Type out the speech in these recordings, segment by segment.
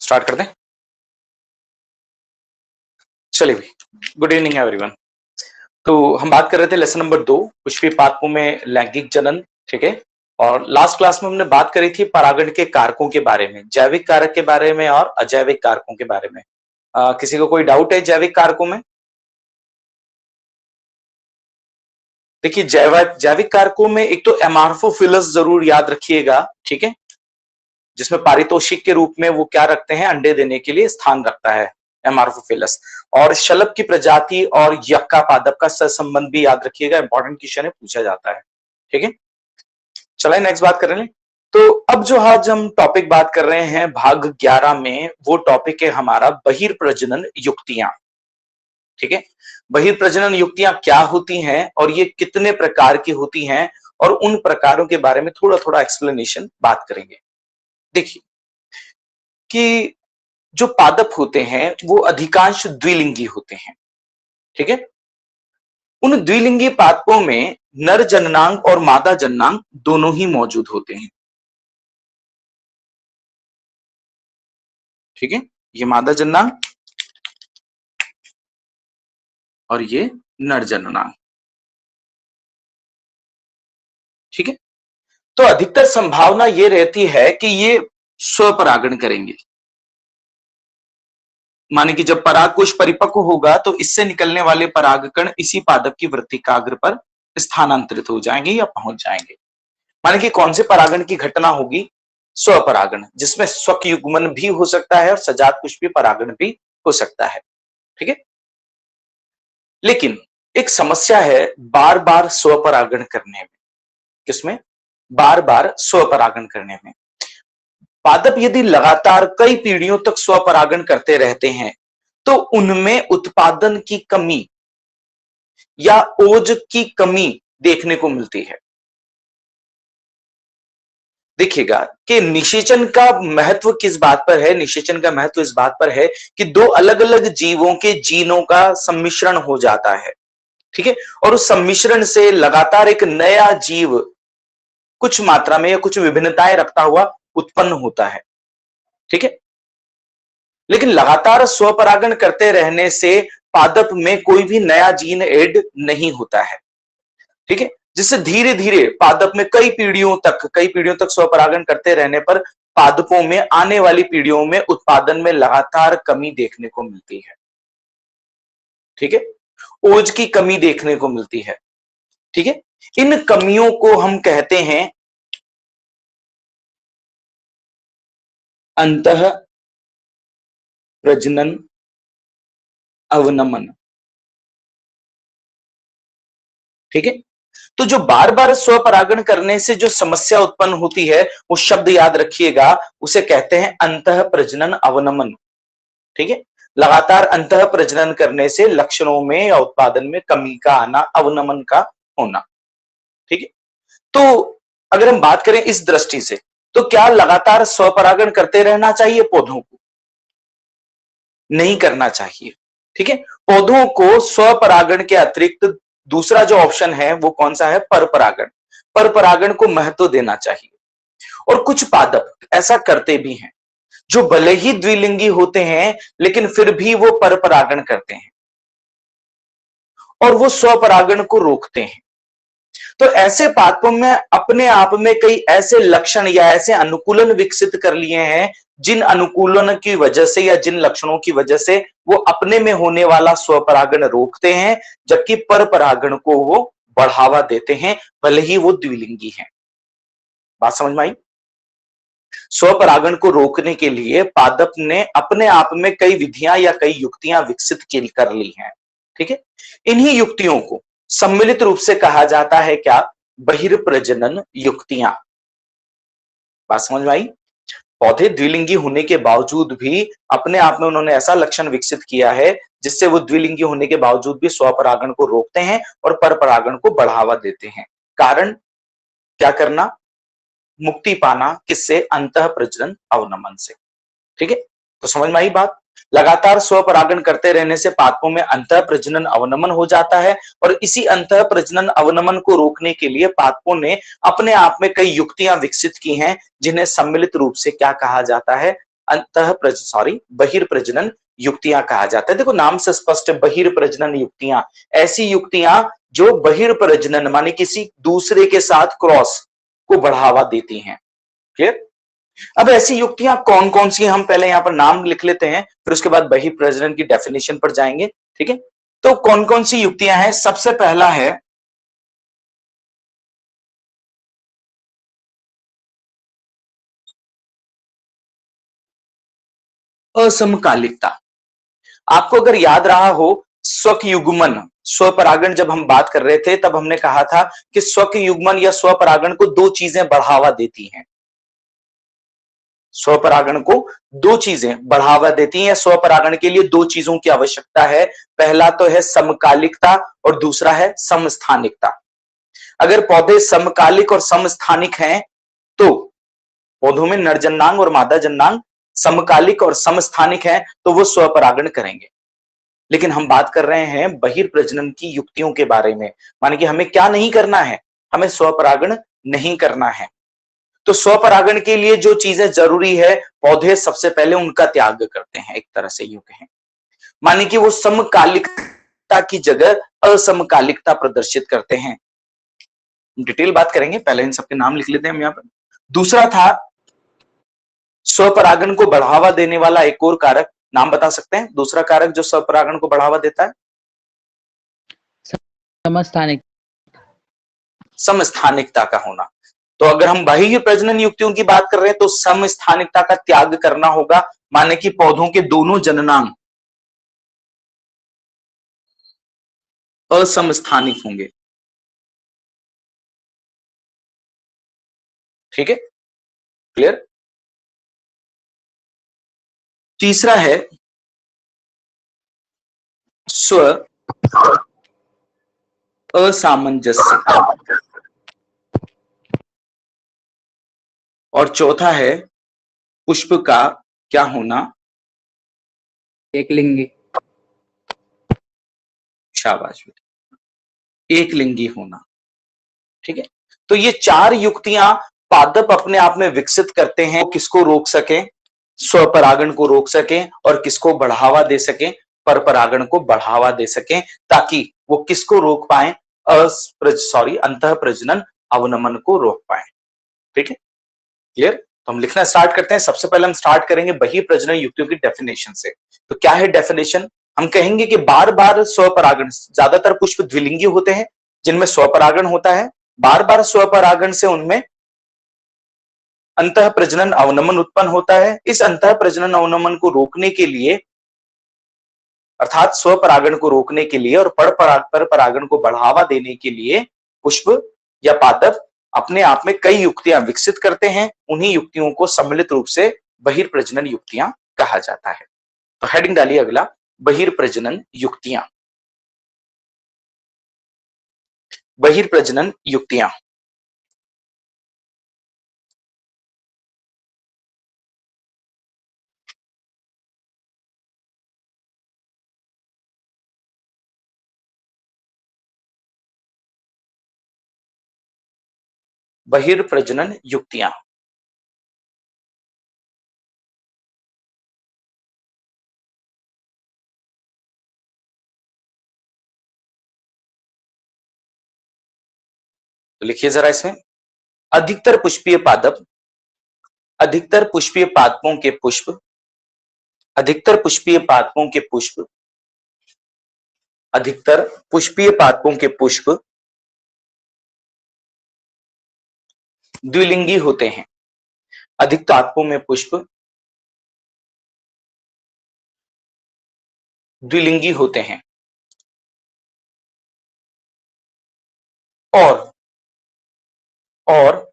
Start कर दें। चलिए भाई, गुड इवनिंग एवरीवन। तो हम बात कर रहे थे लेसन नंबर 2 पुष्पी पादपों में लैंगिक जनन, ठीक है। और लास्ट क्लास में हमने बात करी थी परागण के कारकों के बारे में, जैविक कारक के बारे में और अजैविक कारकों के बारे में। किसी को कोई डाउट है जैविक कारकों में? देखिए, जैविक कारकों में एक तो एमार्फोफिलस जरूर याद रखिएगा, ठीक है, जिसमें पारितोषिक के रूप में वो क्या रखते हैं, अंडे देने के लिए स्थान रखता है एमार्फोफिलस। और शलभ की प्रजाति और यक्का पादप का सहसंबंध भी याद रखिएगा, इंपॉर्टेंट क्वेश्चन है, पूछा जाता है, ठीक है। चलिए नेक्स्ट बात कर रहे हैं। तो अब जो आज हम टॉपिक बात कर रहे हैं भाग 11 में, वो टॉपिक है हमारा बहिर्प्रजनन युक्तियां, ठीक है। बहिर्प्रजनन युक्तियां क्या होती हैं और ये कितने प्रकार की होती हैं, और उन प्रकारों के बारे में थोड़ा थोड़ा एक्सप्लेनेशन बात करेंगे। देखिए कि जो पादप होते हैं वो अधिकांश द्विलिंगी होते हैं, ठीक है। उन द्विलिंगी पादपों में नर जननांग और मादा जननांग दोनों ही मौजूद होते हैं, ठीक है। ये मादा जननांग और ये नर जननांग, ठीक है। तो अधिकतर संभावना ये रहती है कि ये स्वपरागण करेंगे। माने कि जब परागकोश परिपक्व होगा तो इससे निकलने वाले परागकण इसी पादप की वृत्तिकाग्र पर स्थानांतरित हो जाएंगे या पहुंच जाएंगे। माने कि कौन से परागण की घटना होगी? स्वपरागण, जिसमें स्वक युग्मन भी हो सकता है और सजात पुष्पी परागण भी हो सकता है, ठीक है। लेकिन एक समस्या है बार बार स्वपरागण करने में। किसमें? बार बार स्वपरागण करने में। पादप यदि लगातार कई पीढ़ियों तक स्वपरागण करते रहते हैं तो उनमें उत्पादन की कमी या ओज की कमी देखने को मिलती है। देखिएगा कि निषेचन का महत्व किस बात पर है? निषेचन का महत्व इस बात पर है कि दो अलग अलग जीवों के जीनों का सम्मिश्रण हो जाता है, ठीक है। और उस सम्मिश्रण से लगातार एक नया जीव कुछ मात्रा में या कुछ विभिन्नताएं रखता हुआ उत्पन्न होता है, ठीक है। लेकिन लगातार स्वपरागण करते रहने से पादप में कोई भी नया जीन ऐड नहीं होता है, ठीक है। जिससे धीरे धीरे पादप में कई पीढ़ियों तक स्वपरागण करते रहने पर पादपों में आने वाली पीढ़ियों में उत्पादन में लगातार कमी देखने को मिलती है, ठीक है। ओज की कमी देखने को मिलती है, ठीक है। इन कमियों को हम कहते हैं अंतः प्रजनन अवनमन, ठीक है। तो जो बार बार स्वपरागण करने से जो समस्या उत्पन्न होती है वो शब्द याद रखिएगा, उसे कहते हैं अंतः प्रजनन अवनमन, ठीक है। लगातार अंतः प्रजनन करने से लक्षणों में या उत्पादन में कमी का आना, अवनमन का होना, ठीक है। तो अगर हम बात करें इस दृष्टि से तो क्या लगातार स्वपरागण करते रहना चाहिए पौधों को? नहीं करना चाहिए, ठीक है। पौधों को स्वपरागण के अतिरिक्त दूसरा जो ऑप्शन है वो कौन सा है? परपरागण। परपरागण को महत्व देना चाहिए। और कुछ पादप ऐसा करते भी हैं जो भले ही द्विलिंगी होते हैं लेकिन फिर भी वो परपरागण करते हैं और वो स्वपरागण को रोकते हैं। तो ऐसे पादपों में अपने आप में कई ऐसे लक्षण या ऐसे अनुकूलन विकसित कर लिए हैं जिन अनुकूलन की वजह से या जिन लक्षणों की वजह से वो अपने में होने वाला स्वपरागण रोकते हैं, जबकि परपरागण को वो बढ़ावा देते हैं, भले ही वो द्विलिंगी हैं। बात समझ में आई? स्वपरागण को रोकने के लिए पादप ने अपने आप में कई विधियां या कई युक्तियां विकसित कर ली हैं, ठीक है। इन्हीं युक्तियों को सम्मिलित रूप से कहा जाता है क्या? बहिर्प्रजनन युक्तियां। बात समझ में आई? पौधे द्विलिंगी होने के बावजूद भी अपने आप में उन्होंने ऐसा लक्षण विकसित किया है जिससे वो द्विलिंगी होने के बावजूद भी स्वपरागण को रोकते हैं और परपरागण को बढ़ावा देते हैं। कारण क्या करना? मुक्ति पाना। किससे? अंतः प्रजनन अवनमन से, ठीक है। तो समझ में आई बात? लगातार स्वपरागण करते रहने से पादपों में अंतः प्रजनन अवनमन हो जाता है और इसी अंतः प्रजनन अवनमन को रोकने के लिए पादपों ने अपने आप में कई युक्तियां विकसित की हैं जिन्हें सम्मिलित रूप से क्या कहा जाता है? बहिर्प्रजनन युक्तियां कहा जाता है। देखो नाम से स्पष्ट है, बहिर्प्रजनन युक्तियां, ऐसी युक्तियां जो बहिर्प्रजनन माने किसी दूसरे के साथ क्रॉस को बढ़ावा देती हैं। क्लियर? अब ऐसी युक्तियां कौन कौन सी, हम पहले यहां पर नाम लिख लेते हैं, फिर उसके बाद बहिर्प्रजनन की डेफिनेशन पर जाएंगे। ठीक है, तो कौन कौन सी युक्तियां हैं? सबसे पहला है असमकालिकता। आपको अगर याद रहा हो, स्वक युग्मन, स्वपरागण जब हम बात कर रहे थे तब हमने कहा था कि स्वक युग्मन या स्वपरागण को दो चीजें बढ़ावा देती हैं। स्वपरागण को दो चीजें बढ़ावा देती हैं। स्वपरागण के लिए दो चीजों की आवश्यकता है, पहला तो है समकालिकता और दूसरा है समस्थानिकता। अगर पौधे समकालिक और समस्थानिक हैं तो पौधों में नर जन्नांग और मादा जन्नांग समकालिक और समस्थानिक हैं तो वो स्वपरागण करेंगे। लेकिन हम बात कर रहे हैं बहिर्प्रजनन की युक्तियों के बारे में, माने कि हमें क्या नहीं करना है, हमें स्वपरागण नहीं करना है। तो स्वपरागण के लिए जो चीजें जरूरी है, पौधे सबसे पहले उनका त्याग करते हैं, एक तरह से यूं कहें, माने कि वो समकालिकता की जगह असमकालिकता प्रदर्शित करते हैं। डिटेल बात करेंगे, पहले इन सबके नाम लिख लेते हैं हम यहां पर। दूसरा था स्वपरागण को बढ़ावा देने वाला एक और कारक, नाम बता सकते हैं दूसरा कारक जो स्वपरागण को बढ़ावा देता है? समस्थानिक, समस्थानिकता का होना। तो अगर हम बाह्य प्रजनन युक्तियों की बात कर रहे हैं तो समस्थानिकता का त्याग करना होगा, माने कि पौधों के दोनों जननांग असमस्थानिक होंगे। ठीक है, क्लियर? तीसरा है स्व असामंजस्य और चौथा है पुष्प का क्या होना? एक लिंगी। शाबाश बेटा, एक लिंगी होना। ठीक है, तो ये चार युक्तियां पादप अपने आप में विकसित करते हैं, किसको रोक सके, स्वपरागण को रोक सकें, और किसको बढ़ावा दे सकें, परपरागण को बढ़ावा दे सकें, ताकि वो किसको रोक पाए, अंतः प्रजनन अवनमन को रोक पाए। ठीक है, क्लियर? तो हम लिखना स्टार्ट करते हैं। सबसे पहले हम स्टार्ट करेंगे बहिर्प्रजनन युक्तियों की डेफिनेशन से। तो क्या है डेफिनेशन? हम कहेंगे कि बार बार स्वपरागण, ज्यादातर पुष्प द्विलिंगी होते हैं जिनमें स्वपरागण होता है, बार बार स्वपरागण से उनमें अंतः प्रजनन अवनमन उत्पन्न होता है। इस अंतः प्रजनन अवनमन को रोकने के लिए, अर्थात स्वपरागण को रोकने के लिए और परपरागण को बढ़ावा देने के लिए पुष्प या पादप अपने आप में कई युक्तियां विकसित करते हैं। उन्हीं युक्तियों को सम्मिलित रूप से बहिर्प्रजनन युक्तियां कहा जाता है। तो हेडिंग डालिए अगला, बहिर्प्रजनन युक्तियां। बहिर्प्रजनन युक्तियां, बहिर्प्रजनन युक्तियां। तो लिखिए जरा इसमें, अधिकतर पुष्पीय पादप, अधिकतर पुष्पीय पादपों के पुष्प, अधिकतर पुष्पीय पादपों के पुष्प, अधिकतर पुष्पीय पादपों के पुष्प द्विलिंगी होते हैं। अधिकतर पादपों में पुष्प द्विलिंगी होते हैं और और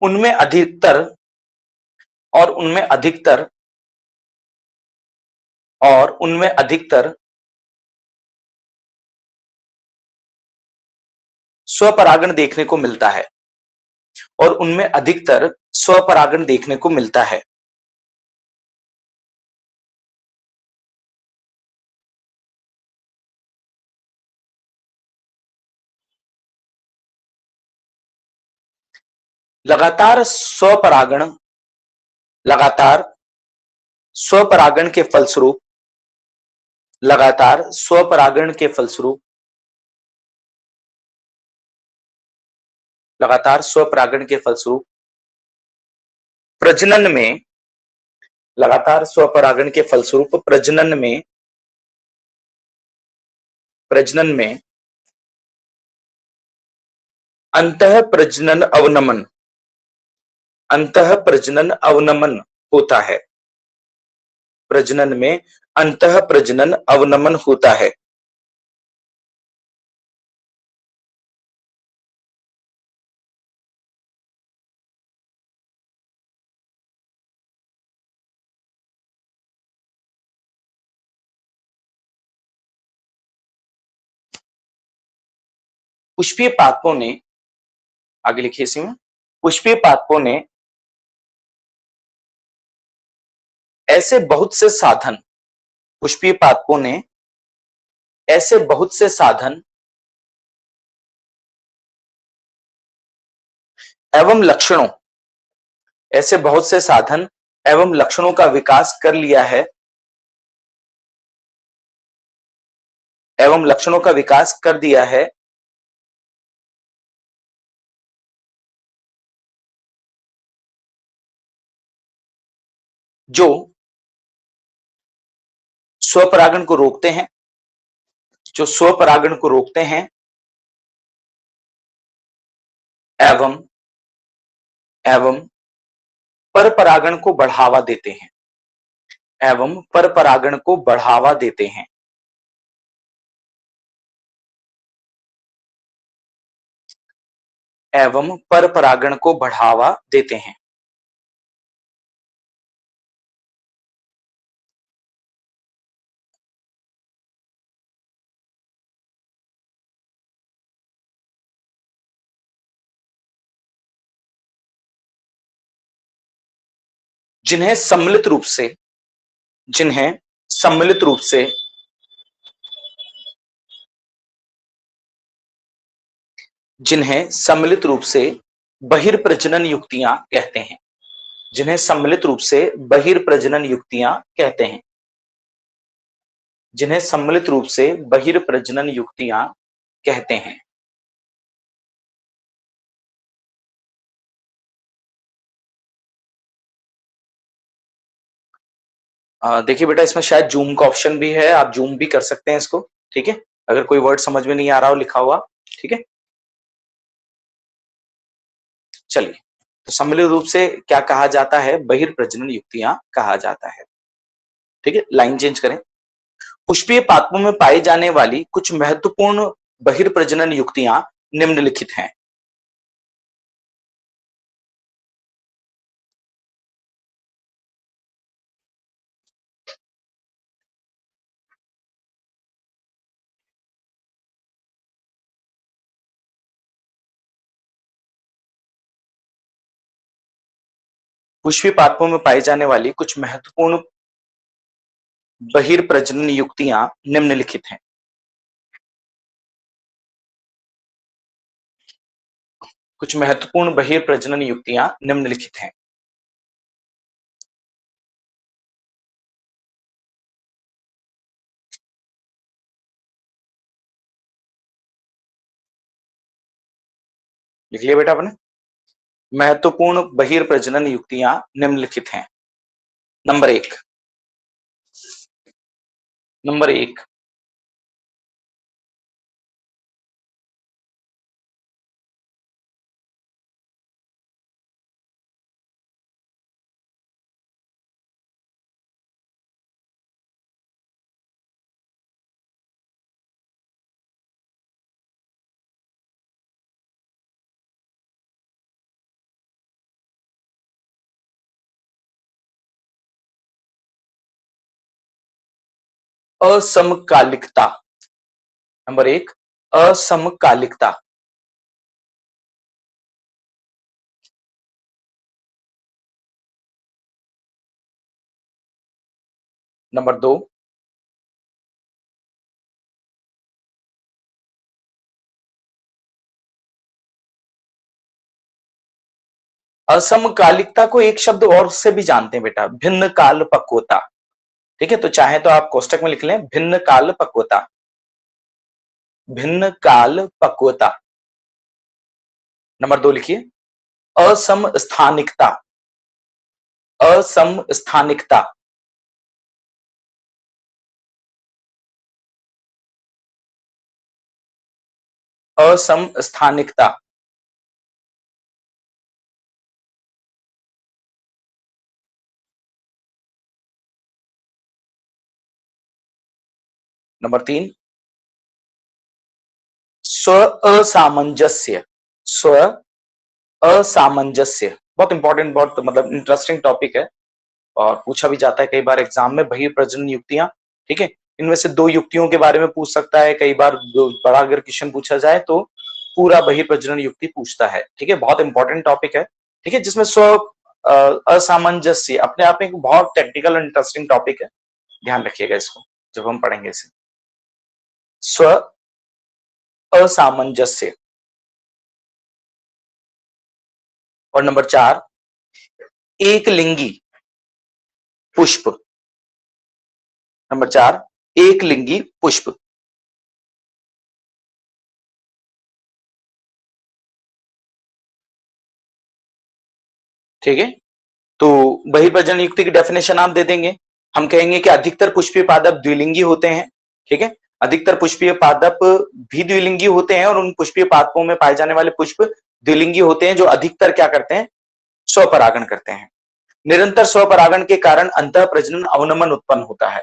उनमें अधिकतर और उनमें अधिकतर और उनमें अधिकतर स्वपरागण देखने को मिलता है, और उनमें अधिकतर स्वपरागण देखने को मिलता है। लगातार स्वपरागण, लगातार स्वपरागण के फलस्वरूप, लगातार स्वपरागण के फलस्वरूप, लगातार स्वपरागण के फलस्वरूप प्रजनन में, लगातार स्वपरागण के फलस्वरूप प्रजनन में अंतः प्रजनन अवनमन, अंतः प्रजनन अवनमन होता है। प्रजनन में अंतः प्रजनन अवनमन होता है। पुष्पीय पादपों ने, आगे लिखिए इसी में, पुष्पीय पादपों ने ऐसे बहुत से साधन, पुष्पीय पादपों ने ऐसे बहुत से साधन एवं लक्षणों, ऐसे बहुत से साधन एवं लक्षणों का विकास कर लिया है, एवं लक्षणों का विकास कर दिया है जो स्वपरागण को रोकते हैं, जो स्वपरागण को रोकते हैं एवं एवं परपरागण को बढ़ावा देते हैं, एवं परपरागण को बढ़ावा देते हैं। एवं परपरागण को बढ़ावा देते हैं। जिन्हें सम्मिलित रूप से, जिन्हें सम्मिलित रूप से जिन्हें सम्मिलित रूप से बहिर्प्रजनन युक्तियां कहते हैं, जिन्हें सम्मिलित रूप से बहिर्प्रजनन युक्तियां कहते हैं, जिन्हें सम्मिलित रूप से बहिर्प्रजनन युक्तियां कहते हैं। देखिए बेटा, इसमें शायद जूम का ऑप्शन भी है, आप जूम भी कर सकते हैं इसको, ठीक है, अगर कोई वर्ड समझ में नहीं आ रहा हो लिखा हुआ, ठीक है। चलिए, तो सम्मिलित रूप से क्या कहा जाता है? बहिर्प्रजनन युक्तियां कहा जाता है, ठीक है। लाइन चेंज करें। पुष्पीय पादपों में पाई जाने वाली कुछ महत्वपूर्ण बहिर्प्रजनन युक्तियां निम्नलिखित हैं। पुष्पीय पादपों में पाई जाने वाली कुछ महत्वपूर्ण बहिर्प्रजनन युक्तियां निम्नलिखित हैं। कुछ महत्वपूर्ण बहिर्प्रजनन युक्तियां निम्नलिखित हैं। लिख लिया बेटा आपने? महत्वपूर्ण बहिर्प्रजनन युक्तियां निम्नलिखित हैं। नंबर एक, नंबर एक, असमकालिकता। नंबर एक, असमकालिकता। नंबर दो, असमकालिकता को एक शब्द और से भी जानते हैं बेटा, भिन्न काल पक्वता। ठीक है, तो चाहे तो आप कोष्टक में लिख लें भिन्न काल पक्वता, भिन्न काल पक्वता। नंबर 2 लिखिए असमस्थानिकता, असमस्थानिकता। असमस्थानिकता। नंबर 3 स्व असामंजस्य, स्व असामंजस्य। बहुत इंपॉर्टेंट, बहुत मतलब इंटरेस्टिंग टॉपिक है और पूछा भी जाता है कई बार एग्जाम में, बहिर्प्रजनन युक्तियां। ठीक है, इनमें से 2 युक्तियों के बारे में पूछ सकता है, कई बार बड़ा अगर क्वेश्चन पूछा जाए तो पूरा बहिर्प्रजनन युक्ति पूछता है। ठीक है, बहुत इंपॉर्टेंट टॉपिक है। ठीक है, जिसमें स्व असामंजस्य अपने आप में एक बहुत टेक्निकल और इंटरेस्टिंग टॉपिक है, ध्यान रखिएगा इसको जब हम पढ़ेंगे इसे। स्व असामंजस्य। और नंबर 4 एक लिंगी पुष्प। नंबर 4 एक लिंगी पुष्प। ठीक है, तो बहिर्प्रजनन युक्ति की डेफिनेशन आप दे देंगे। हम कहेंगे कि अधिकतर पुष्पीय पादप द्विलिंगी होते हैं। ठीक है, अधिकतर पुष्पीय पादप भी द्विलिंगी होते हैं और उन पुष्पीय पादपों में पाए जाने वाले पुष्प द्विलिंगी होते हैं जो अधिकतर क्या करते हैं, स्वपरागण करते हैं। निरंतर स्वपरागण के कारण अंतः प्रजनन अवनमन उत्पन्न होता है।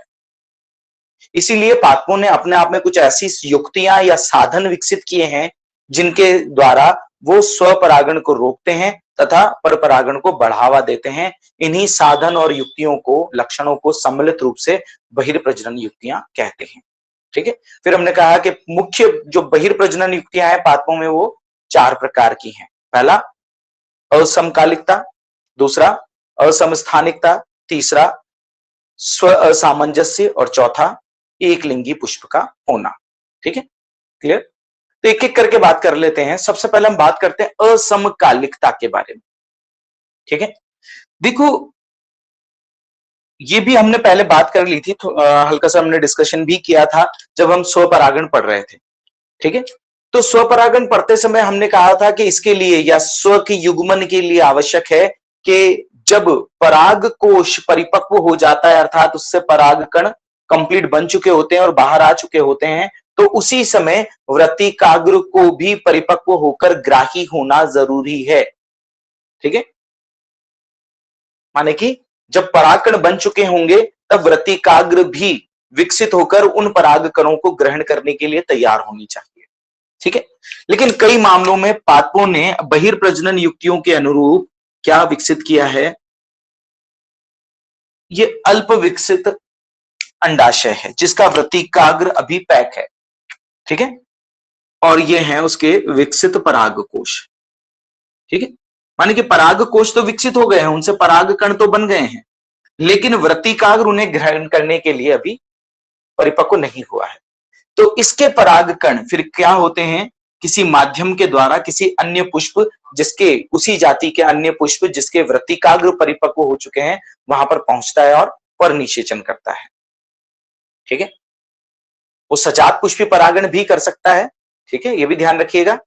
इसीलिए पादपों ने अपने आप में कुछ ऐसी युक्तियां या साधन विकसित किए हैं जिनके द्वारा वो स्वपरागण को रोकते हैं तथा परपरागण को बढ़ावा देते हैं। इन्हीं साधन और युक्तियों को, लक्षणों को सम्मिलित रूप से बहिर्प्रजनन युक्तियां कहते हैं। ठीक है, फिर हमने कहा कि मुख्य जो बहिर्प्रजनन युक्तियां हैं पादपों में वो 4 प्रकार की हैं। पहला असमकालिकता, दूसरा असमस्थानिकता, तीसरा स्व असामंजस्य और चौथा एक लिंगी पुष्प का होना। ठीक है, क्लियर? तो एक एक करके बात कर लेते हैं। सबसे पहले हम बात करते हैं असमकालिकता के बारे में। ठीक है, देखो ये भी हमने पहले बात कर ली थी, हल्का सा हमने डिस्कशन भी किया था जब हम स्वपरागण पढ़ रहे थे। ठीक है, तो स्वपरागण पढ़ते समय हमने कहा था कि इसके लिए या स्व के युग्मन के लिए आवश्यक है कि जब पराग कोश परिपक्व हो जाता है, अर्थात उससे पराग कण कंप्लीट बन चुके होते हैं और बाहर आ चुके होते हैं, तो उसी समय व्रतिकाग्र को भी परिपक्व होकर ग्राही होना जरूरी है। ठीक है, माने कि जब परागकण बन चुके होंगे तब व्रतिकाग्र भी विकसित होकर उन पराग कणों को ग्रहण करने के लिए तैयार होनी चाहिए। ठीक है, लेकिन कई मामलों में पादपों ने बहिर्प्रजनन युक्तियों के अनुरूप क्या विकसित किया है, ये अल्प विकसित अंडाशय है जिसका व्रतिकाग्र अभी पैक है। ठीक है, और ये है उसके विकसित परागकोश। ठीक है, माने कि परागकोश तो विकसित हो गए हैं, उनसे पराग कण तो बन गए हैं, लेकिन व्रतिकाग्र उन्हें ग्रहण करने के लिए अभी परिपक्व नहीं हुआ है। तो इसके पराग कण फिर क्या होते हैं, किसी माध्यम के द्वारा किसी अन्य पुष्प, जिसके उसी जाति के अन्य पुष्प जिसके व्रतिकाग्र परिपक्व हो चुके हैं, वहां पर पहुंचता है और परनिषेचन करता है। ठीक है, वो सजात पुष्पी परागण भी कर सकता है। ठीक है, ये भी ध्यान रखिएगा,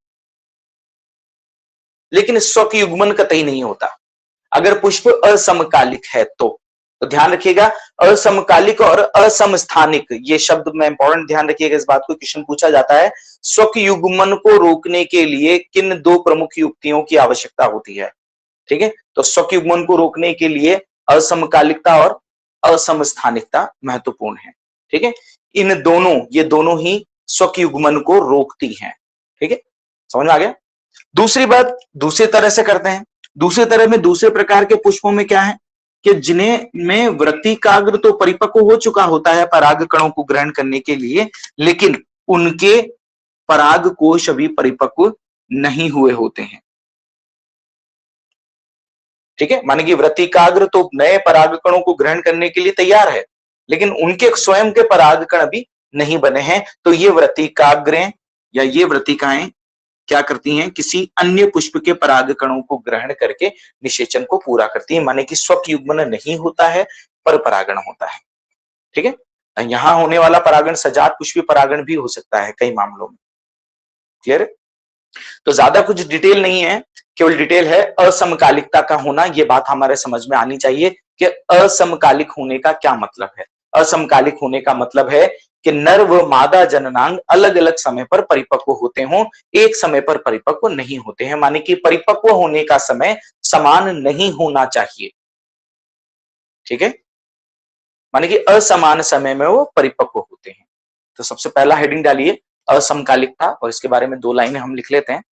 लेकिन स्वक युग्मन कतई नहीं होता अगर पुष्प असमकालिक है तो ध्यान रखिएगा, असमकालिक और असमस्थानिक ये शब्द में इंपॉर्टेंट ध्यान रखिएगा, इस बात को क्वेश्चन पूछा जाता है। स्वक युग्मन को रोकने के लिए किन 2 प्रमुख युक्तियों की आवश्यकता होती है? ठीक है, तो स्वक युग्मन को रोकने के लिए असमकालिकता और असमस्थानिकता महत्वपूर्ण है। ठीक है, इन दोनों, ये दोनों ही स्वक युग्मन को रोकती हैं। ठीक है, समझ में आ गया? दूसरी बात दूसरी तरह से करते हैं। दूसरे तरह में दूसरे प्रकार के पुष्पों में क्या है कि जिन्हें में व्रतिकाग्र तो परिपक्व हो चुका होता है पराग कणों को ग्रहण करने के लिए, लेकिन उनके पराग कोश अभी परिपक्व नहीं हुए होते हैं। ठीक है, माने कि व्रतिकाग्र तो नए पराग कणों को ग्रहण करने के लिए तैयार है, लेकिन उनके स्वयं के पराग कण अभी नहीं बने हैं। तो ये व्रतिकाग्रें या ये व्रतिकाएं क्या करती हैं, किसी अन्य पुष्प के पराग कणों को ग्रहण करके निषेचन को पूरा करती है, माने कि स्वयुग्मन नहीं होता है, पर परागण होता है। ठीक है, यहां होने वाला परागण सजात पुष्पी परागण भी हो सकता है कई मामलों में। क्लियर है? तो ज्यादा कुछ डिटेल नहीं है, केवल डिटेल है असमकालिकता का होना। ये बात हमारे समझ में आनी चाहिए कि असमकालिक होने का क्या मतलब है। असमकालिक होने का मतलब है कि नर व मादा जननांग अलग अलग समय पर परिपक्व होते हों, एक समय पर परिपक्व नहीं होते हैं, माने कि परिपक्व होने का समय समान नहीं होना चाहिए। ठीक है, माने कि असमान समय में वो परिपक्व होते हैं। तो सबसे पहला हेडिंग डालिए असमकालिकता, और इसके बारे में 2 लाइनें हम लिख लेते हैं।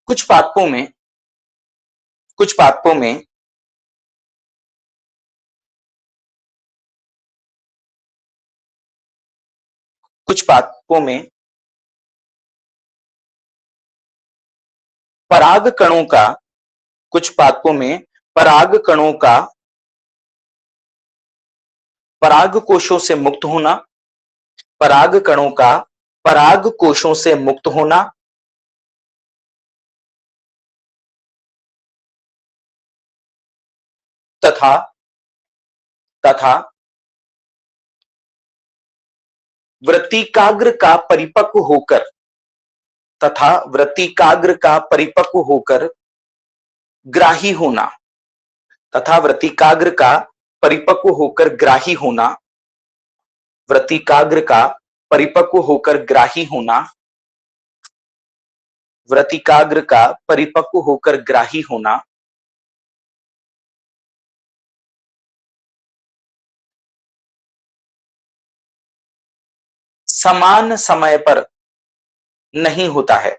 कुछ पादपों में कुछ पादपों में कुछ पादपों में पराग कणों का कुछ पादपों में पराग कणों का पराग कोशों से मुक्त होना, पराग कणों का पराग कोशों से मुक्त होना तथा तथा वृत्तिकाग्र का परिपक्व होकर तथा वृत्तिकाग्र का परिपक्व होकर ग्राही होना तथा वृत्तिकाग्र का परिपक्व होकर ग्राही होना वृत्तिकाग्र का परिपक्व होकर ग्राही होना वृत्तिकाग्र का परिपक्व होकर ग्राही होना समान समय पर नहीं होता है,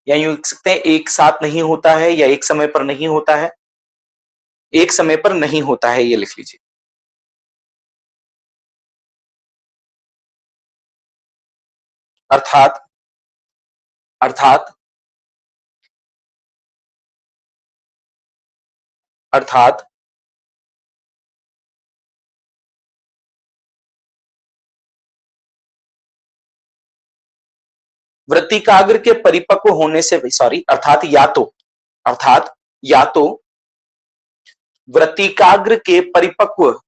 या यूं लिख सकते हैं एक साथ नहीं होता है, या एक समय पर नहीं होता है, एक समय पर नहीं होता है, ये लिख लीजिए। अर्थात अर्थात अर्थात वृत्तिकाग्र के परिपक्व होने से सॉरी अर्थात या तो वृत्तिकाग्र के परिपक्व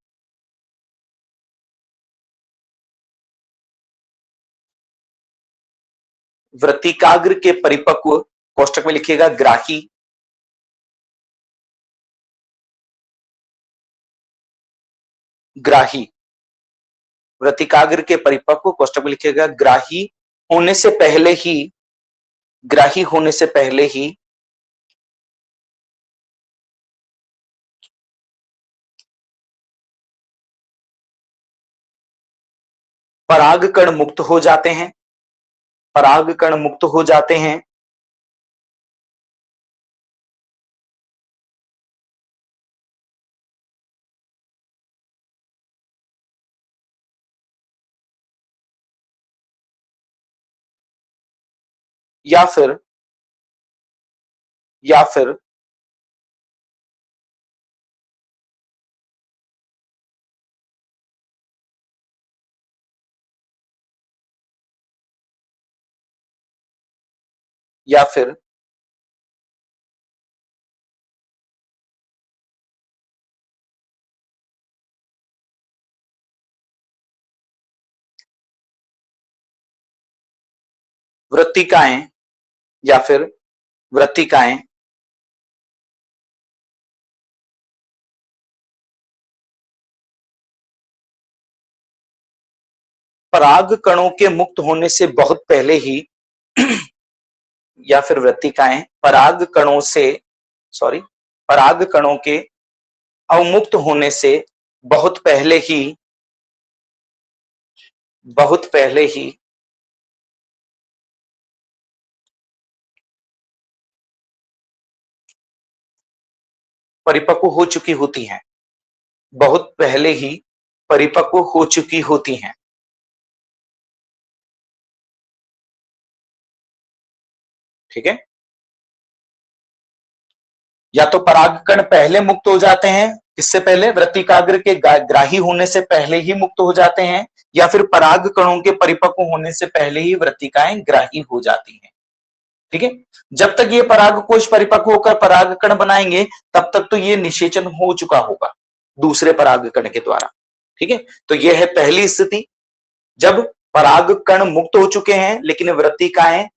वृत्तिकाग्र के परिपक्व कोष्टक में लिखिएगा ग्राही ग्राही वृत्तिकाग्र के परिपक्व कोष्टक में लिखिएगा ग्राही होने से पहले ही ग्राही होने से पहले ही परागकण मुक्त हो जाते हैं, परागकण मुक्त हो जाते हैं या फिर या फिर या फिर वृत्तिकाएं या फिर वृत्तिकाएं पराग कणों के मुक्त होने से बहुत पहले ही या फिर वृत्तिकाएं पराग कणों के अवमुक्त होने से बहुत पहले ही बहुत पहले ही परिपक्व हो चुकी होती हैं, बहुत पहले ही परिपक्व हो चुकी होती हैं। ठीक है, या तो परागकण पहले मुक्त हो जाते हैं, किससे पहले, वृत्तिकाग्र के ग्राही होने से पहले ही मुक्त हो जाते हैं, या फिर पराग कणों के परिपक्व होने से पहले ही वृत्तिकाएं ग्राही हो जाती हैं। ठीक है, जब तक ये परागकोश परिपक्व होकर परागकण बनाएंगे तब तक तो ये निषेचन हो चुका होगा दूसरे परागकण के द्वारा। ठीक है, तो यह है पहली स्थिति, जब परागकण मुक्त हो चुके हैं लेकिन वृत्तिकाएं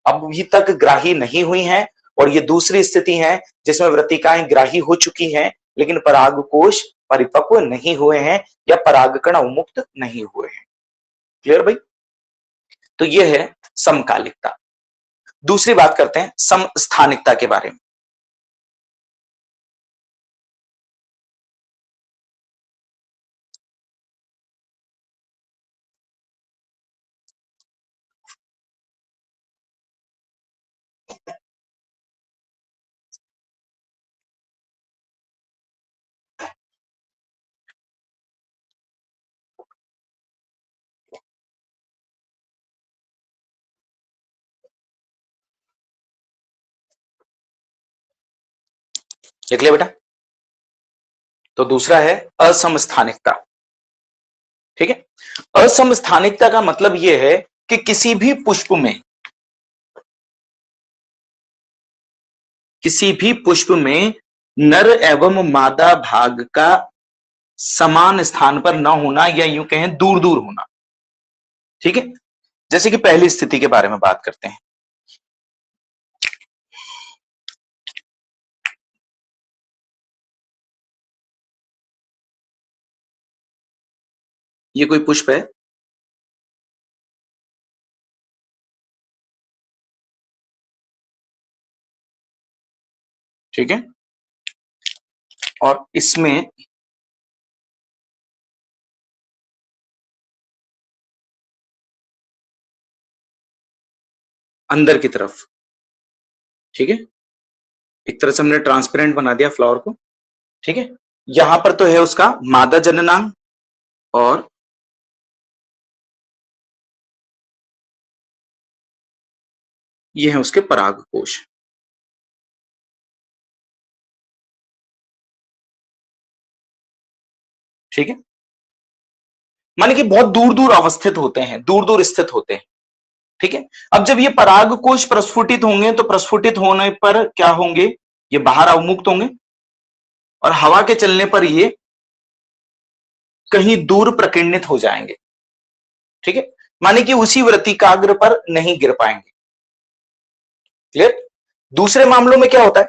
अभी तक ग्राही नहीं हुई हैं, और ये दूसरी स्थिति है जिसमें वृत्तिकाएं ग्राही हो चुकी हैं लेकिन परागकोश परिपक्व नहीं हुए हैं या परागकण अवमुक्त नहीं हुए हैं। क्लियर भाई? तो यह है समकालिकता। दूसरी बात करते हैं समस्थानिकता के बारे में। देख लिया बेटा? तो दूसरा है असमस्थानिकता। ठीक है, असमस्थानिकता का मतलब यह है कि किसी भी पुष्प में नर एवं मादा भाग का समान स्थान पर न होना, या यूं कहें दूर दूर होना। ठीक है, जैसे कि पहली स्थिति के बारे में बात करते हैं। ये कोई पुष्प है, ठीक है, और इसमें अंदर की तरफ, ठीक है, एक तरह से हमने ट्रांसपेरेंट बना दिया फ्लावर को। ठीक है, यहां पर तो है उसका मादा जननांग और ये है उसके परागकोश। ठीक है, माने कि बहुत दूर दूर अवस्थित होते हैं, दूर दूर स्थित होते हैं। ठीक है, अब जब ये परागकोश प्रस्फुटित होंगे तो प्रस्फुटित होने पर क्या होंगे, ये बाहर अवमुक्त होंगे और हवा के चलने पर ये कहीं दूर प्रकीर्णित हो जाएंगे। ठीक है, माने कि उसी वृत्तिकाग्र पर नहीं गिर पाएंगे। क्लियर? दूसरे मामलों में क्या होता है,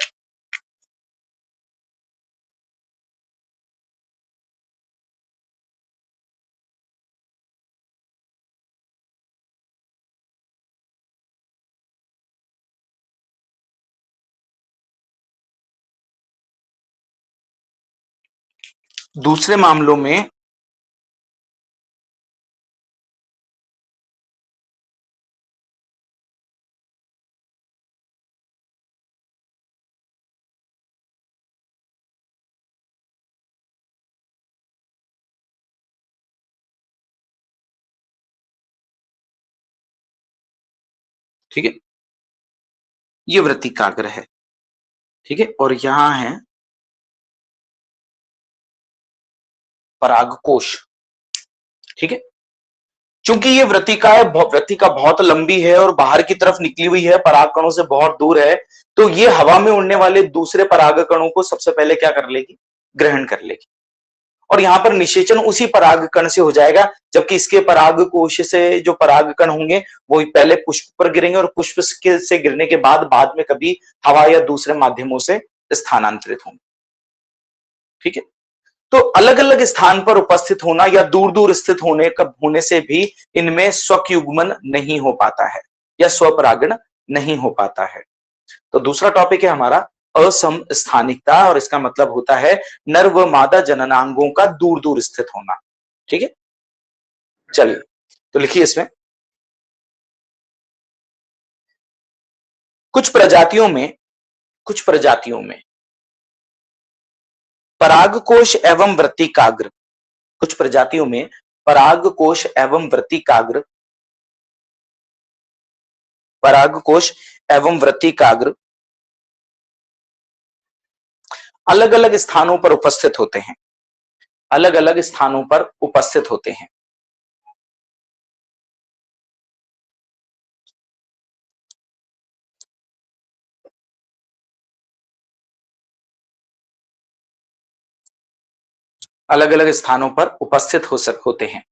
दूसरे मामलों में ठीक है, ये वृत्तिकाग्र है। ठीक है, और यहां है परागकोश। ठीक है, चूंकि ये वृत्तिका बहुत लंबी है और बाहर की तरफ निकली हुई है, परागकणों से बहुत दूर है, तो ये हवा में उड़ने वाले दूसरे परागकणों को सबसे पहले क्या कर लेगी, ग्रहण कर लेगी, और यहां पर निषेचन उसी परागकण से हो जाएगा, जबकि इसके परागकोश से जो परागकण होंगे वो पहले पुष्प पर गिरेंगे और पुष्प से गिरने के बाद में कभी हवा या दूसरे माध्यमों से स्थानांतरित होंगे। ठीक है, तो अलग अलग स्थान पर उपस्थित होना या दूर दूर स्थित होने से भी इनमें स्वयुग्मन नहीं हो पाता है या स्वपरागण नहीं हो पाता है। तो दूसरा टॉपिक है हमारा असमस्थानिकता, और इसका मतलब होता है नर व मादा जननांगों का दूर दूर स्थित होना। ठीक है, चलिए तो लिखिए इसमें, कुछ प्रजातियों में परागकोश एवं वृत्तिकाग्र, कुछ प्रजातियों में परागकोश एवं वृत्तिकाग्र परागकोश एवं वृत्तिकाग्र अलग अलग स्थानों पर उपस्थित होते हैं, अलग अलग स्थानों पर उपस्थित होते हैं। अलग अलग स्थानों पर उपस्थित होते हैं।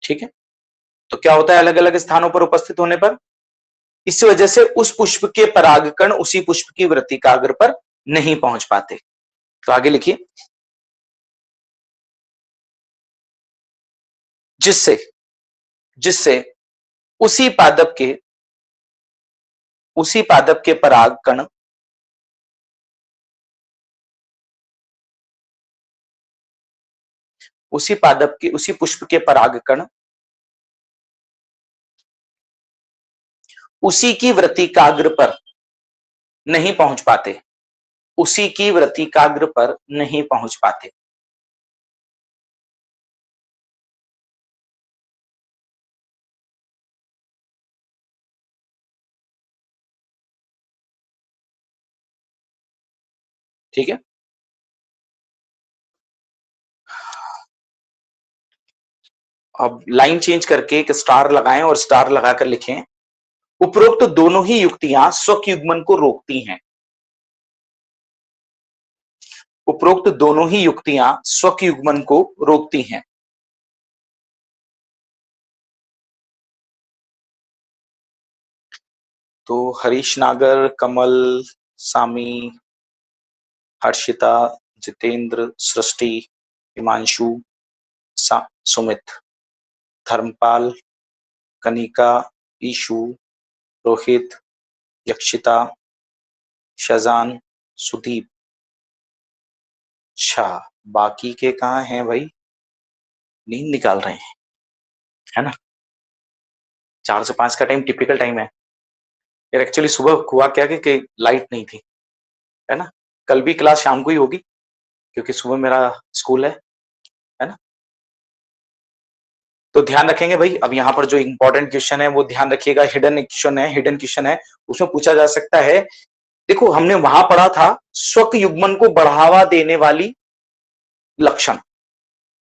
ठीक है, तो क्या होता है अलग अलग स्थानों पर उपस्थित होने पर? इस वजह से उस पुष्प के परागकण उसी पुष्प की वृत्तिकाग्र पर नहीं पहुंच पाते। तो आगे लिखिए, जिससे जिससे उसी पादप के परागकण उसी पुष्प के परागकण उसी की वृत्तिकाग्र पर नहीं पहुंच पाते, उसी की वृत्तिकाग्र पर नहीं पहुंच पाते। ठीक है, अब लाइन चेंज करके एक स्टार लगाएं और स्टार लगाकर लिखें, उपरोक्त दोनों ही युक्तियां स्वयुग्मन को रोकती हैं। उपरोक्त दोनों ही युक्तियां स्वयुग्मन को रोकती हैं। तो हरीश नागर, कमल, सामी, हर्षिता, जितेंद्र, सृष्टि, हिमांशु, सुमित, धर्मपाल, कनिका, ईशु, रोहित, यक्षिता, शजान, सुदीप। अच्छा, बाकी के कहाँ हैं भाई? नींद निकाल रहे हैं, है ना? 4 से 5 का टाइम टिपिकल टाइम है यार। एक्चुअली सुबह हुआ क्या कि लाइट नहीं थी, है ना? कल भी क्लास शाम को ही होगी क्योंकि सुबह मेरा स्कूल है ना? तो ध्यान रखेंगे भाई। अब यहाँ पर जो इंपॉर्टेंट क्वेश्चन है वो ध्यान रखिएगा, हिडन क्वेश्चन है, उसमें पूछा जा सकता है। देखो, हमने वहां पढ़ा था स्वयुग्मन को बढ़ावा देने वाली लक्षण।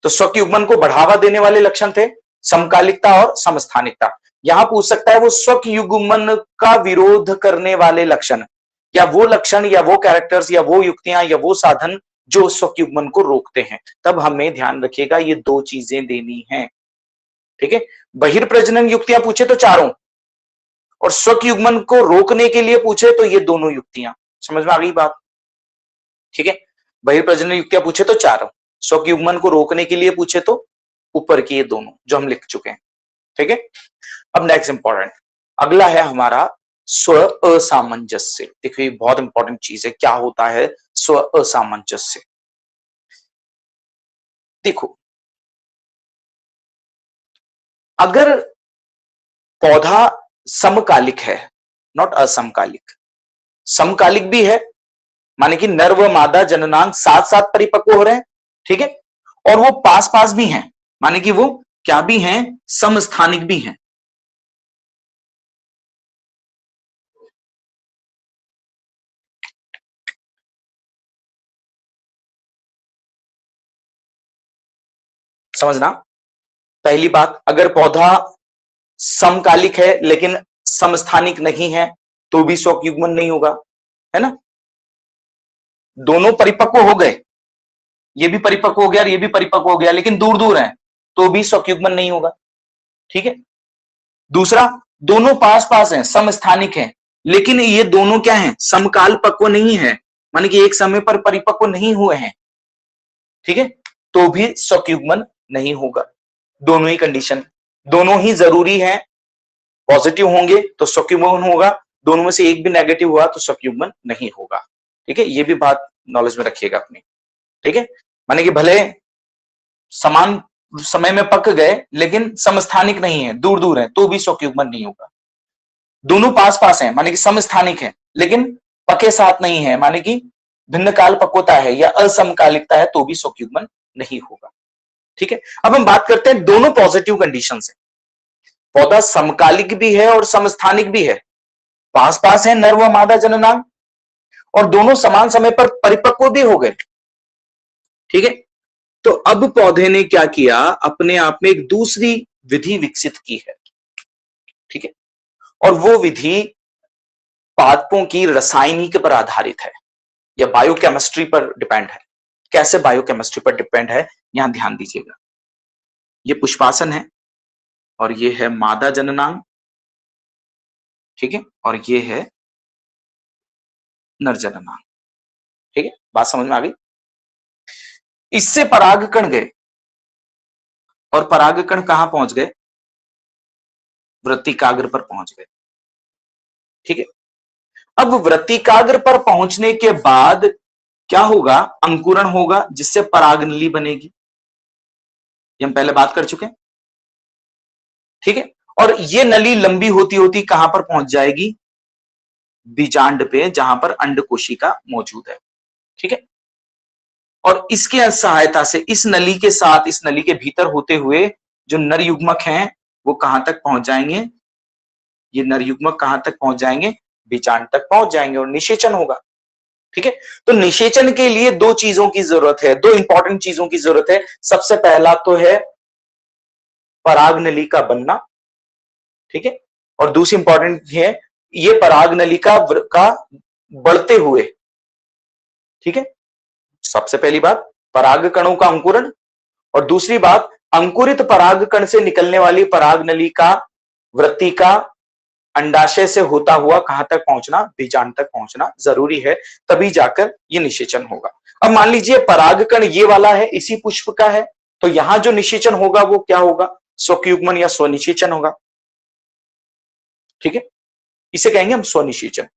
तो स्वयुग्मन को बढ़ावा देने वाले लक्षण थे समकालिकता और समस्थानिकता। यहां पूछ सकता है वो स्वयुग्मन का विरोध करने वाले लक्षण, या वो लक्षण या वो कैरेक्टर्स या वो युक्तियां या वो साधन जो स्वयुग्मन को रोकते हैं। तब हमें ध्यान रखिएगा ये 2 चीजें देनी है। ठीक है, बहिर्प्रजनन युक्तियां पूछे तो चारों, और स्वयुग्मन को रोकने के लिए पूछे तो ये दोनों युक्तियां। समझ में आ गई बात? ठीक है, बहिर्प्रजनन युक्तियां पूछे तो चारों, स्वयुग्मन को रोकने के लिए पूछे तो ऊपर की ये दोनों जो हम लिख चुके हैं। ठीक है, अब नेक्स्ट इंपॉर्टेंट अगला है हमारा स्व असामंजस्य। देखिए, बहुत इंपॉर्टेंट चीज है। क्या होता है स्व असामंजस्य? देखो, अगर पौधा समकालिक है, नॉट असमकालिक, समकालिक भी है, माने कि नर व मादा जननांग साथ साथ परिपक्व हो रहे हैं। ठीक है, और वो पास पास भी हैं, माने कि वो क्या भी हैं, समस्थानिक भी हैं। समझना, पहली बात, अगर पौधा समकालिक है लेकिन समस्थानिक नहीं है तो भी स्वयुग्मन नहीं होगा, है ना? दोनों परिपक्व हो गए, ये भी परिपक्व हो गया और ये भी परिपक्व हो गया, लेकिन दूर दूर है तो भी स्वयुग्मन नहीं होगा। ठीक है, दूसरा, दोनों पास पास हैं, समस्थानिक हैं, लेकिन ये दोनों क्या हैं, समकाल पक्व नहीं है, माने कि एक समय पर परिपक्व नहीं हुए हैं। ठीक है, तो भी स्वयुग्मन नहीं होगा। दोनों ही कंडीशन, दोनों ही जरूरी है। पॉजिटिव होंगे तो स्वयुग्मन होगा, दोनों में से एक भी नेगेटिव हुआ तो स्वयुग्मन नहीं होगा। ठीक है, ये भी बात नॉलेज में रखिएगा अपनी। ठीक है, माने कि भले समान समय में पक गए लेकिन समस्थानिक नहीं है, दूर दूर है, तो भी स्वयुग्मन नहीं होगा। दोनों पास पास हैं, माने कि समस्थानिक है, लेकिन पके साथ नहीं है, माने कि भिन्न काल पक्वता है या असमकालिकता है, तो भी स्वयुग्मन नहीं होगा। ठीक है, अब हम बात करते हैं दोनों पॉजिटिव कंडीशन से। पौधा समकालिक भी है और समस्थानिक भी है, पास पास है नर व मादा जननांग, और दोनों समान समय पर परिपक्व भी हो गए। ठीक है, तो अब पौधे ने क्या किया, अपने आप में एक दूसरी विधि विकसित की है। ठीक है, और वो विधि पादपों की रासायनिक पर आधारित है या बायोकेमिस्ट्री पर डिपेंड है। कैसे बायोकेमिस्ट्री पर डिपेंड है, यहां ध्यान दीजिएगा। ये पुष्पासन है और ये है मादा जननांग, ठीक है, और ये है नर जननांग। ठीक है, बात समझ में आ गई। इससे परागकण गए और परागकण कहां पहुंच गए, वृत्तिकाग्र पर पहुंच गए। ठीक है, अब वृत्तिकाग्र पर पहुंचने के बाद क्या होगा, अंकुरण होगा जिससे परागनली बनेगी। ये हम पहले बात कर चुके हैं। ठीक है, और ये नली लंबी होती होती कहां पर पहुंच जाएगी, बीजांड पे, जहां पर अंडकोशिका मौजूद है। ठीक है, और इसके सहायता से इस नली के साथ, इस नली के भीतर होते हुए जो नर युग्मक हैं वो कहां तक पहुंच जाएंगे, ये नर युग्मक कहां तक पहुंच जाएंगे, बीजांड तक पहुंच जाएंगे और निषेचन होगा। ठीक है, तो निषेचन के लिए दो चीजों की जरूरत है, दो इंपॉर्टेंट चीजों की जरूरत है। सबसे पहला तो है परागनली का बनना। ठीक है, और दूसरी इंपॉर्टेंट है ये परागनली का बढ़ते हुए। ठीक है, सबसे पहली बात पराग कणों का अंकुरण, और दूसरी बात अंकुरित पराग कण से निकलने वाली परागनली का वृत्ति का अंडाशय से होता हुआ कहां तक पहुंचना, बीजांड तक पहुंचना जरूरी है, तभी जाकर ये निषेचन होगा। अब मान लीजिए परागकण ये वाला है, इसी पुष्प का है, तो यहां जो निषेचन होगा वो क्या होगा, स्वयुग्मन या स्वनिषेचन होगा। ठीक है, इसे कहेंगे हम स्वनिषेचन।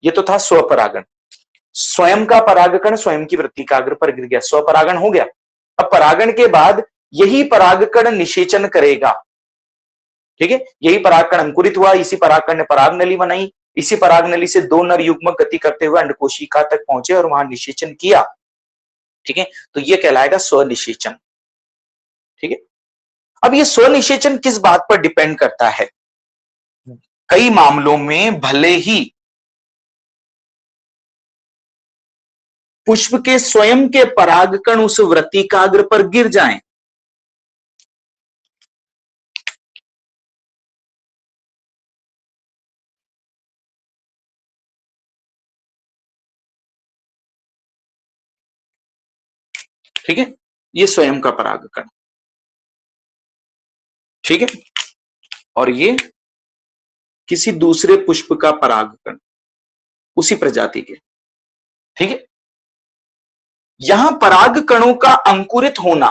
ये तो था स्वपरागण, स्वयं का परागकण स्वयं की वृत्तिकाग्र पर गिर गया, स्वपरागण हो गया। अब परागण के बाद यही परागकण निषेचन करेगा। ठीक है, यही परागकण अंकुरित हुआ, इसी परागकण ने परागनली बनाई, इसी परागनली से दो नर युग्मक गति करते हुए अंडकोशिका तक पहुंचे और वहां निषेचन किया। ठीक है, तो यह कहलाएगा स्वनिषेचन। ठीक है, अब यह स्वनिषेचन किस बात पर डिपेंड करता है, कई मामलों में भले ही पुष्प के स्वयं के परागकण उस वृत्तिकाग्र पर गिर जाएं, ठीक है, ये स्वयं का परागकण। ठीक है, और ये किसी दूसरे पुष्प का परागकण उसी प्रजाति के। ठीक है, यहां पराग कणों का अंकुरित होना,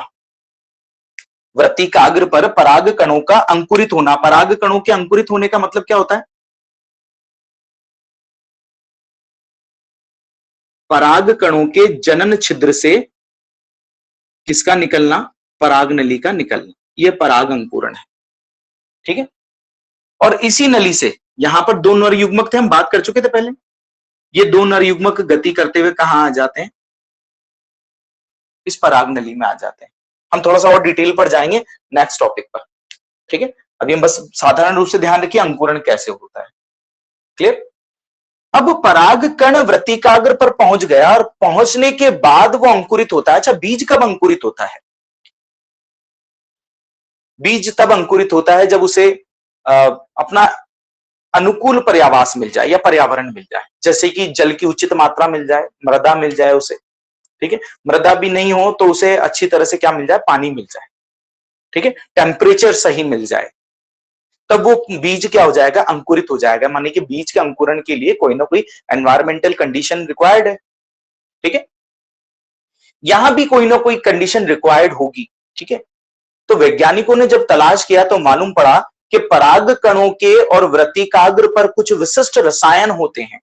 वृत्तिकाग्र पर पराग कणों का अंकुरित होना, पराग कणों के अंकुरित होने का मतलब क्या होता है, पराग कणों के जनन छिद्र से किसका निकलना, परागनली का निकलना, यह पराग अंकुरण है। ठीक है, और इसी नली से यहां पर दो नर युग्मक थे, हम बात कर चुके थे पहले, ये दो नर युग्मक गति करते हुए कहां आ जाते हैं, इस परागनली में आ जाते हैं। हम थोड़ा सा और डिटेल पर जाएंगे नेक्स्ट टॉपिक पर। ठीक है, अभी हम बस साधारण रूप से ध्यान रखिए अंकुरण कैसे होता है। क्लियर। अब पराग कण वृत्तिकाग्र पर पहुंच गया और पहुंचने के बाद वो अंकुरित होता है। अच्छा, बीज कब अंकुरित होता है, बीज तब अंकुरित होता है जब उसे अपना अनुकूल पर्यावास मिल जाए या पर्यावरण मिल जाए, जैसे कि जल की उचित मात्रा मिल जाए, मृदा मिल जाए उसे। ठीक है, मृदा भी नहीं हो तो उसे अच्छी तरह से क्या मिल जाए, पानी मिल जाए। ठीक है, टेम्परेचर सही मिल जाए, तब वो बीज क्या हो जाएगा, अंकुरित हो जाएगा। माने कि बीज के अंकुरण के लिए कोई ना कोई एनवायरमेंटल कंडीशन रिक्वायर्ड है। ठीक है, यहां भी कोई ना कोई कंडीशन रिक्वायर्ड होगी। ठीक है, तो वैज्ञानिकों ने जब तलाश किया तो मालूम पड़ा कि पराग कणों के और वृत्तिकाग्र पर कुछ विशिष्ट रसायन होते हैं।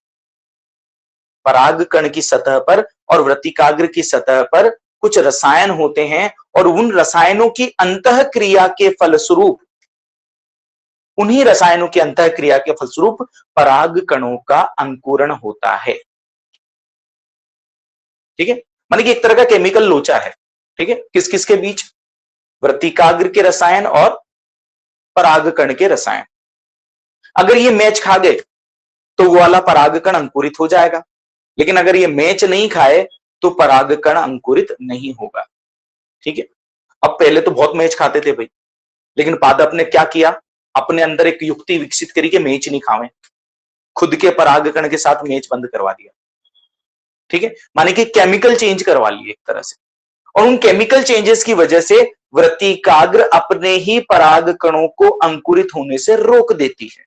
पराग कण की सतह पर और वृत्तिकाग्र की सतह पर कुछ रसायन होते हैं, और उन रसायनों की अंतःक्रिया के फलस्वरूप, उन्हीं रसायनों की अंतःक्रिया के फलस्वरूप पराग कणों का अंकुरण होता है। ठीक है, माने कि एक तरह का केमिकल लोचा है। ठीक है, किस किस के बीच, वृत्तिकाग्र के रसायन और परागकण के रसायन। अगर ये मैच खा गए तो वो वाला परागकण अंकुरित हो जाएगा, लेकिन अगर ये मैच नहीं खाए तो परागकण अंकुरित नहीं होगा। ठीक है, अब पहले तो बहुत मैच खाते थे भाई, लेकिन पादप ने क्या किया, अपने अंदर एक युक्ति विकसित करी कि मैच नहीं खावे, खुद के परागकण के साथ मैच बंद करवा दिया। ठीक है, माने कि केमिकल चेंज करवा लिए एक तरह से, और उन केमिकल चेंजेस की वजह से वृत्तिकाग्र अपने ही परागकणों को अंकुरित होने से रोक देती है,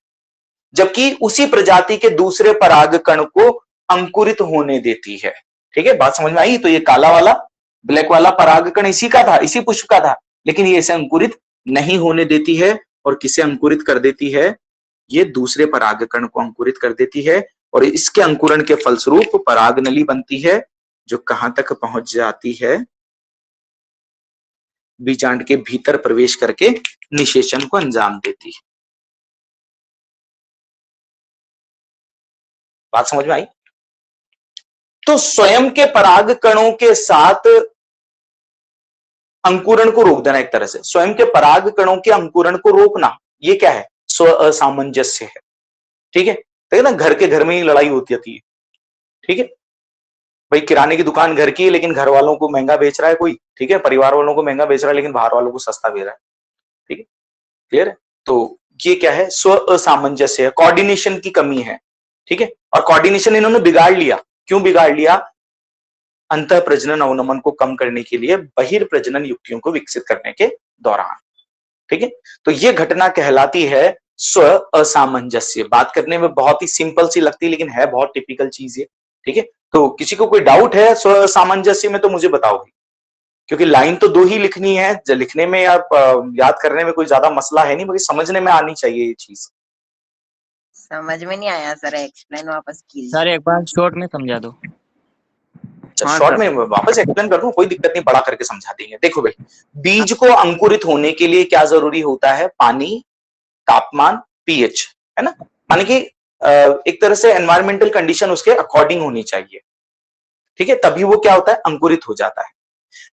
जबकि उसी प्रजाति के दूसरे परागकण को अंकुरित होने देती है। ठीक है, बात समझ में आई? तो ये काला वाला, ब्लैक वाला परागकण इसी का था, इसी पुष्प का था, लेकिन ये इसे अंकुरित नहीं होने देती है। और किसे अंकुरित कर देती है? ये दूसरे परागकण को अंकुरित कर देती है, और इसके अंकुरण के फलस्वरूप परागनली बनती है, जो कहां तक पहुंच जाती है? बीजांड के भीतर प्रवेश करके निषेचन को अंजाम देती है। बात समझ में आई? तो स्वयं के परागकणों के साथ अंकुरण को रोक देना, एक तरह से स्वयं के परागकणों के अंकुरण को रोकना, ये क्या है? स्व असामंजस्य है। ठीक है, देखिए ना, घर के घर में ही लड़ाई होती है। ठीक है भाई, किराने की दुकान घर की है, लेकिन घर वालों को महंगा बेच रहा है कोई, ठीक है, परिवार वालों को महंगा बेच रहा है, लेकिन बाहर वालों को सस्ता बेच रहा है। ठीक है, क्लियर है? तो ये क्या है? स्व असामंजस्य है, कोऑर्डिनेशन की कमी है। ठीक है, और कोऑर्डिनेशन इन्होंने बिगाड़ लिया। क्यों बिगाड़ लिया? अंतः प्रजनन अवनमन को कम करने के लिए बहिर्प्रजनन युक्तियों को विकसित करने के दौरान। ठीक है, तो ये घटना कहलाती है स्व असामंजस्य। बात करने में बहुत ही सिंपल सी लगती है, लेकिन है बहुत टिपिकल चीज है। ठीक है, तो किसी को कोई डाउट है स्व असामंजस्य में तो मुझे बताओगे, क्योंकि लाइन तो दो ही लिखनी है, लिखने में या याद करने में कोई ज्यादा मसला है नहीं, मगर समझने में आनी चाहिए ये चीज। समझ में नहीं आया सर, एक्सप्लेन वापस कीजिए। सर एक बार शॉर्ट में समझा दो। अच्छा, शॉर्ट में वापस एक्सप्लेन कर दूं? कोई दिक्कत नहीं, बड़ा करके समझा देंगे। देखो भाई, बीज को अंकुरित होने के लिए क्या जरूरी होता है? पानी, तापमान, पीएच, है ना? माने कि एक तरह से एनवायरमेंटल कंडीशन उसके अकॉर्डिंग होनी चाहिए। ठीक है, तभी वो क्या होता है? अंकुरित हो जाता है।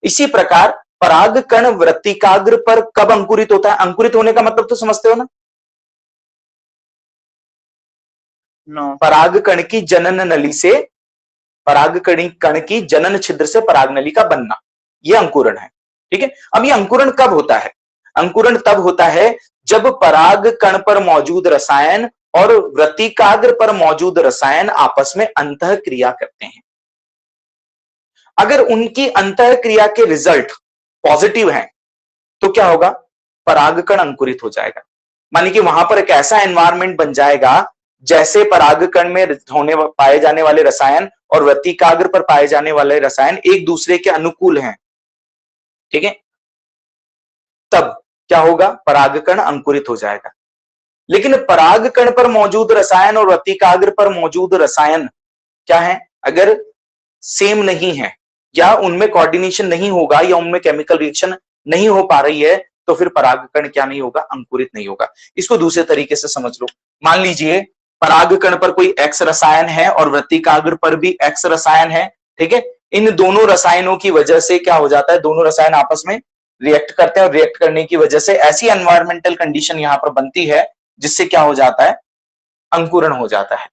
इसी प्रकार परागकण वृत्तिकाग्र पर कब अंकुरित होता है? अंकुरित होने का मतलब तो समझते हो ना? परागकण की जनन नली से, परागकण की जनन छिद्र से परागनली का बनना, यह अंकुरण है। ठीक है, अब ये अंकुरण कब होता है? अंकुरण तब होता है जब परागकण पर मौजूद रसायन और वृत्तिकाग्र पर मौजूद रसायन आपस में अंतः क्रिया करते हैं। अगर उनकी अंतः क्रिया के रिजल्ट पॉजिटिव हैं, तो क्या होगा? परागकण अंकुरित हो जाएगा। मानी कि वहां पर एक ऐसा एनवायरमेंट बन जाएगा जैसे परागकण में होने पाए जाने वाले रसायन और वृत्तिकाग्र पर पाए जाने वाले रसायन एक दूसरे के अनुकूल हैं। ठीक है, तब क्या होगा? परागकण अंकुरित हो जाएगा। लेकिन परागकण पर मौजूद रसायन और वृत्तिकाग्र पर मौजूद रसायन क्या है? अगर सेम नहीं है, या उनमें कोऑर्डिनेशन नहीं होगा, या उनमें केमिकल रिएक्शन नहीं हो पा रही है, तो फिर परागकण क्या नहीं होगा? अंकुरित नहीं होगा। इसको दूसरे तरीके से समझ लो। मान लीजिए परागकण पर कोई एक्स रसायन है और वृत्तिकाग्र पर भी एक्स रसायन है। ठीक है, इन दोनों रसायनों की वजह से क्या हो जाता है? दोनों रसायन आपस में रिएक्ट करते हैं, और रिएक्ट करने की वजह से ऐसी एनवायरमेंटल कंडीशन यहां पर बनती है जिससे क्या हो जाता है? अंकुरण हो जाता है।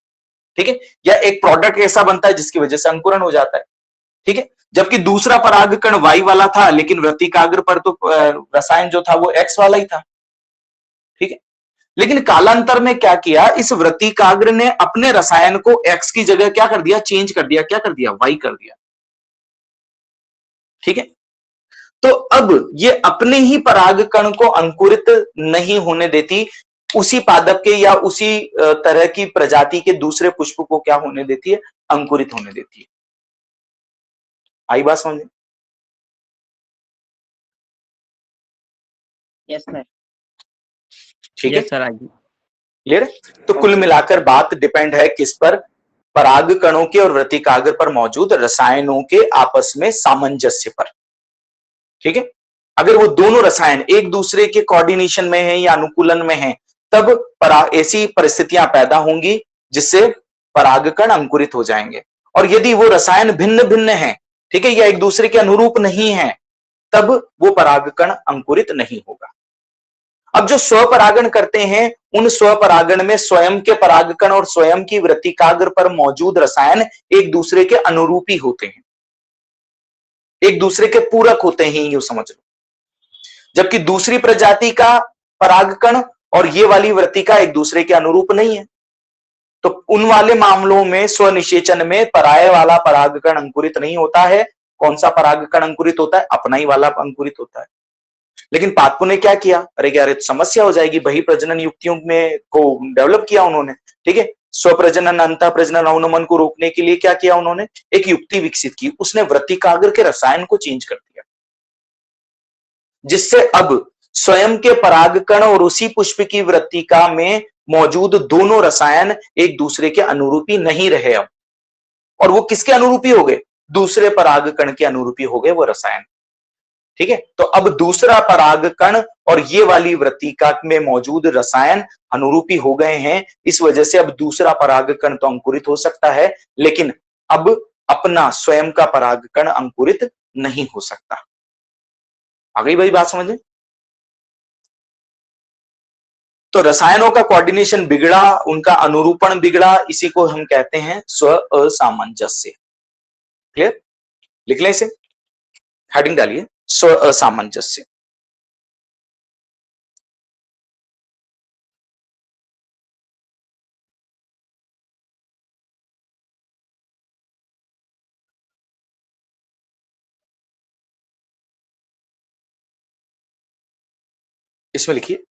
ठीक है, या एक प्रोडक्ट ऐसा बनता है जिसकी वजह से अंकुरण हो जाता है। ठीक है, जबकि दूसरा परागकण वाई वाला था, लेकिन वृत्तिकाग्र पर तो रसायन जो था वो एक्स वाला ही था। ठीक है, लेकिन कालांतर में क्या किया? इस वृत्तिकाग्र ने अपने रसायन को एक्स की जगह क्या कर दिया? चेंज कर दिया। क्या कर दिया? वाई कर दिया। ठीक है, तो अब ये अपने ही परागकण को अंकुरित नहीं होने देती, उसी पादप के या उसी तरह की प्रजाति के दूसरे पुष्प को क्या होने देती है? अंकुरित होने देती है। आई बात समझ? Yes sir. ठीक है, सर आइए। क्लियर है? तो कुल मिलाकर बात डिपेंड है किस पर? परागकणों के और वृत्तिकाग्र पर मौजूद रसायनों के आपस में सामंजस्य पर। ठीक है, अगर वो दोनों रसायन एक दूसरे के कोऑर्डिनेशन में हैं या अनुकूलन में हैं, तब ऐसी परिस्थितियां पैदा होंगी जिससे परागकण अंकुरित हो जाएंगे। और यदि वो रसायन भिन्न भिन्न हैं, ठीक है, या एक दूसरे के अनुरूप नहीं है, तब वो परागकण अंकुरित नहीं होगा। अब जो स्वपरागण करते हैं, उन स्वपरागण में स्वयं के परागकण और स्वयं की वृत्तिकाग्र पर मौजूद रसायन एक दूसरे के अनुरूपी होते हैं, एक दूसरे के पूरक होते हैं, यूं समझ लो। जबकि दूसरी प्रजाति का परागकण और ये वाली वृत्तिका एक दूसरे के अनुरूप नहीं है। तो उन वाले मामलों में स्वनिषेचन में पराये वाला परागकण अंकुरित नहीं होता है। कौन सा परागकण अंकुरित होता है? अपना ही वाला अंकुरित होता है। लेकिन पादपों ने क्या किया? अरे यार, तो समस्या हो जाएगी। बही प्रजनन युक्तियों में को डेवलप किया उन्होंने, ठीक है। स्वप्रजनन अंतः प्रजनन अवनमन को रोकने के लिए क्या किया उन्होंने? एक युक्ति विकसित की। उसने वृत्तिकाग्र के रसायन को चेंज कर दिया, जिससे अब स्वयं के परागकण और उसी पुष्प की वृत्तिका में मौजूद दोनों रसायन एक दूसरे के अनुरूपी नहीं रहे अब। और वो किसके अनुरूपी हो गए? दूसरे परागकण के अनुरूपी हो गए वो रसायन, ठीक है। तो अब दूसरा परागकण और ये वाली वृत्तिका में मौजूद रसायन अनुरूपी हो गए हैं। इस वजह से अब दूसरा परागकण तो अंकुरित हो सकता है, लेकिन अब अपना स्वयं का परागकण अंकुरित नहीं हो सकता। आ गई भाई बात समझ में? तो रसायनों का कोऑर्डिनेशन बिगड़ा, उनका अनुरूपण बिगड़ा, इसी को हम कहते हैं स्व असामंजस्य। क्लियर? लिख लें इसे, हेडिंग डालिए, स्व असामंजस्य। इसमें लिखिए,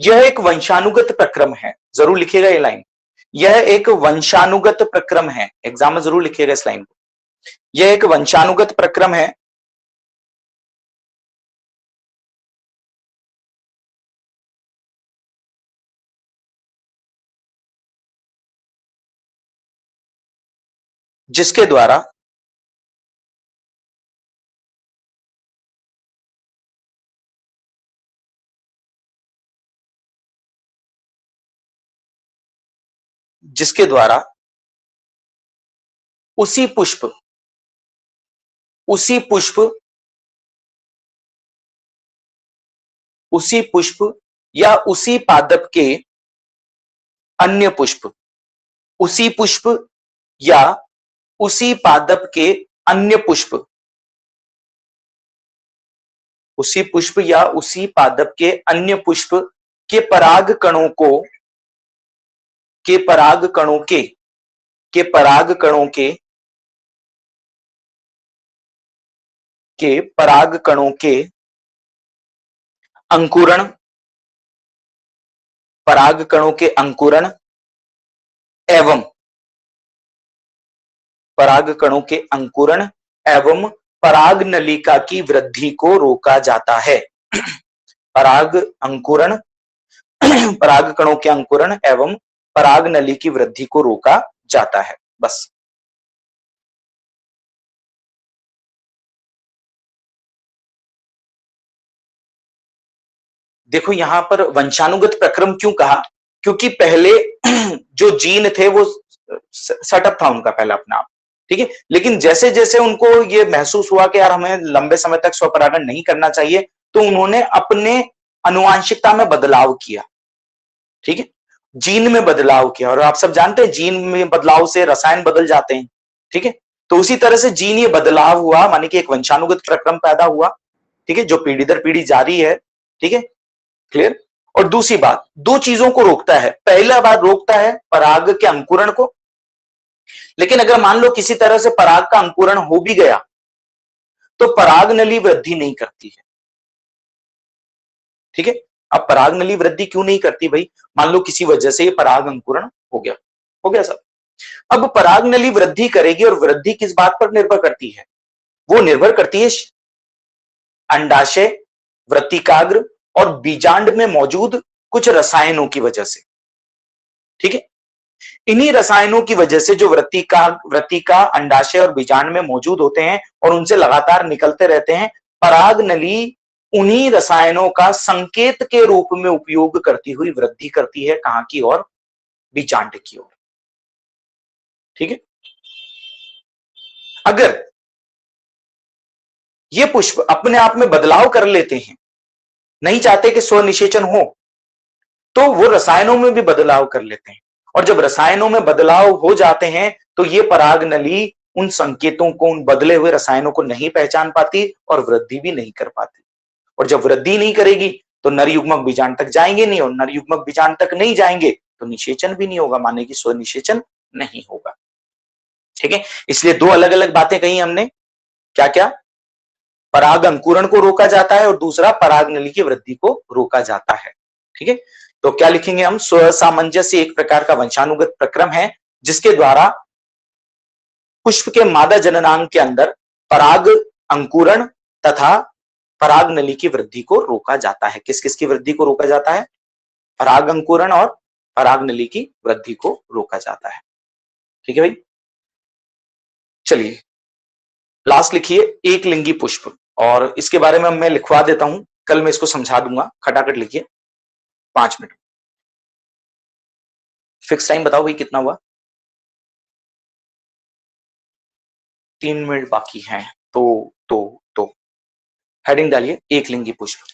यह एक वंशानुगत प्रक्रम है। जरूर लिखिएगा ये लाइन, यह एक वंशानुगत प्रक्रम है। एग्जाम में जरूर लिखिएगा इस लाइन को। यह एक वंशानुगत प्रक्रम है जिसके द्वारा उसी पुष्प या उसी पादप के अन्य पुष्प, उसी पुष्प या उसी पादप के अन्य पुष्प, उसी पुष्प या उसी पादप के अन्य पुष्प के पराग कणों को के पराग कणों के अंकुरण, पराग कणों के अंकुरण एवं पराग कणों के अंकुरण एवं पराग नलिका की वृद्धि को रोका जाता है। पराग अंकुरण पराग कणों के अंकुरण एवं पराग नली की वृद्धि को रोका जाता है। बस। देखो यहां पर वंशानुगत प्रक्रम क्यों कहा? क्योंकि पहले जो जीन थे वो सेटअप था उनका पहला अपना आप, ठीक है। लेकिन जैसे जैसे उनको ये महसूस हुआ कि यार हमें लंबे समय तक स्वपरागण नहीं करना चाहिए, तो उन्होंने अपने अनुवांशिकता में बदलाव किया, ठीक है। जीन में बदलाव किया, और आप सब जानते हैं जीन में बदलाव से रसायन बदल जाते हैं, ठीक है। तो उसी तरह से जीन ये बदलाव हुआ, माने कि एक वंशानुगत प्रक्रम पैदा हुआ, ठीक है, जो पीढ़ी दर पीढ़ी जारी है, ठीक है। क्लियर? और दूसरी बात, दो चीजों को रोकता है। पहला बात रोकता है पराग के अंकुरण को, लेकिन अगर मान लो किसी तरह से पराग का अंकुरण हो भी गया तो पराग नली वृद्धि नहीं करती है, ठीक है। अब पराग नली वृद्धि क्यों नहीं करती भाई? मान लो किसी वजह से ये पराग अंकुरण हो गया सब। अब पराग नली वृद्धि करेगी, और वृद्धि किस बात पर निर्भर करती है? वो निर्भर करती है अंडाशय, वृत्तिकाग्र और बीजांड में मौजूद कुछ रसायनों की वजह से, ठीक है। इन्हीं रसायनों की वजह से जो वृत्तिका अंडाशय और बीजांड में मौजूद होते हैं और उनसे लगातार निकलते रहते हैं, पराग नली उन्हीं रसायनों का संकेत के रूप में उपयोग करती हुई वृद्धि करती है। कहां की ओर? बीजांड की ओर, ठीक है। अगर ये पुष्प अपने आप में बदलाव कर लेते हैं, नहीं चाहते कि स्वनिषेचन हो, तो वो रसायनों में भी बदलाव कर लेते हैं। और जब रसायनों में बदलाव हो जाते हैं तो ये पराग नली उन संकेतों को, उन बदले हुए रसायनों को नहीं पहचान पाती और वृद्धि भी नहीं कर पाती। और जब वृद्धि नहीं करेगी तो नर युग्मक बीजांड तक जाएंगे नहीं, और नर युग्मक बीजांड तक नहीं जाएंगे तो निषेचन भी नहीं होगा, माने कि स्वनिषेचन नहीं होगा। ठीक है, इसलिए दो अलग अलग बातें कही हमने। क्या क्या? पराग अंकुरण को रोका जाता है और दूसरा पराग नली की वृद्धि को रोका जाता है। ठीक है, तो क्या लिखेंगे हम? स्वसामंजस्य एक प्रकार का वंशानुगत प्रक्रम है जिसके द्वारा पुष्प के मादा जननांग के अंदर पराग अंकुरण तथा पराग नली की वृद्धि को रोका जाता है। किस किस की वृद्धि को रोका जाता है? पराग अंकुरण और पराग नली की वृद्धि को रोका जाता है। ठीक है भाई, चलिए लास्ट लिखिए एक लिंगी पुष्प, और इसके बारे में मैं लिखवा देता हूं, कल मैं इसको समझा दूंगा। खटाखट लिखिए 5 मिनट। फिक्स टाइम बताओ भाई कितना हुआ? 3 मिनट बाकी हैं। तो हेडिंग डालिए एक लिंगी पुष्प।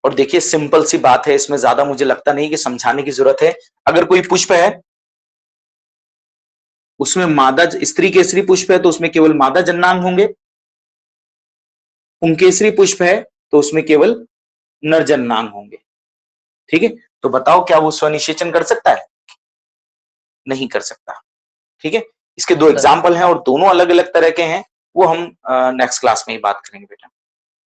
और देखिए सिंपल सी बात है, इसमें ज्यादा मुझे लगता नहीं कि समझाने की जरूरत है। अगर कोई पुष्प है उसमें मादा स्त्री केसरी पुष्प है तो उसमें केवल मादा जननांग होंगे, पुंकेसरी पुष्प है तो उसमें केवल नर जननांग होंगे। ठीक है, तो बताओ क्या वो स्वनिषेचन कर सकता है? नहीं कर सकता। ठीक है, इसके दो एग्जाम्पल हैं और दोनों अलग अलग तरह के हैं, वो हम नेक्स्ट क्लास में ही बात करेंगे बेटा।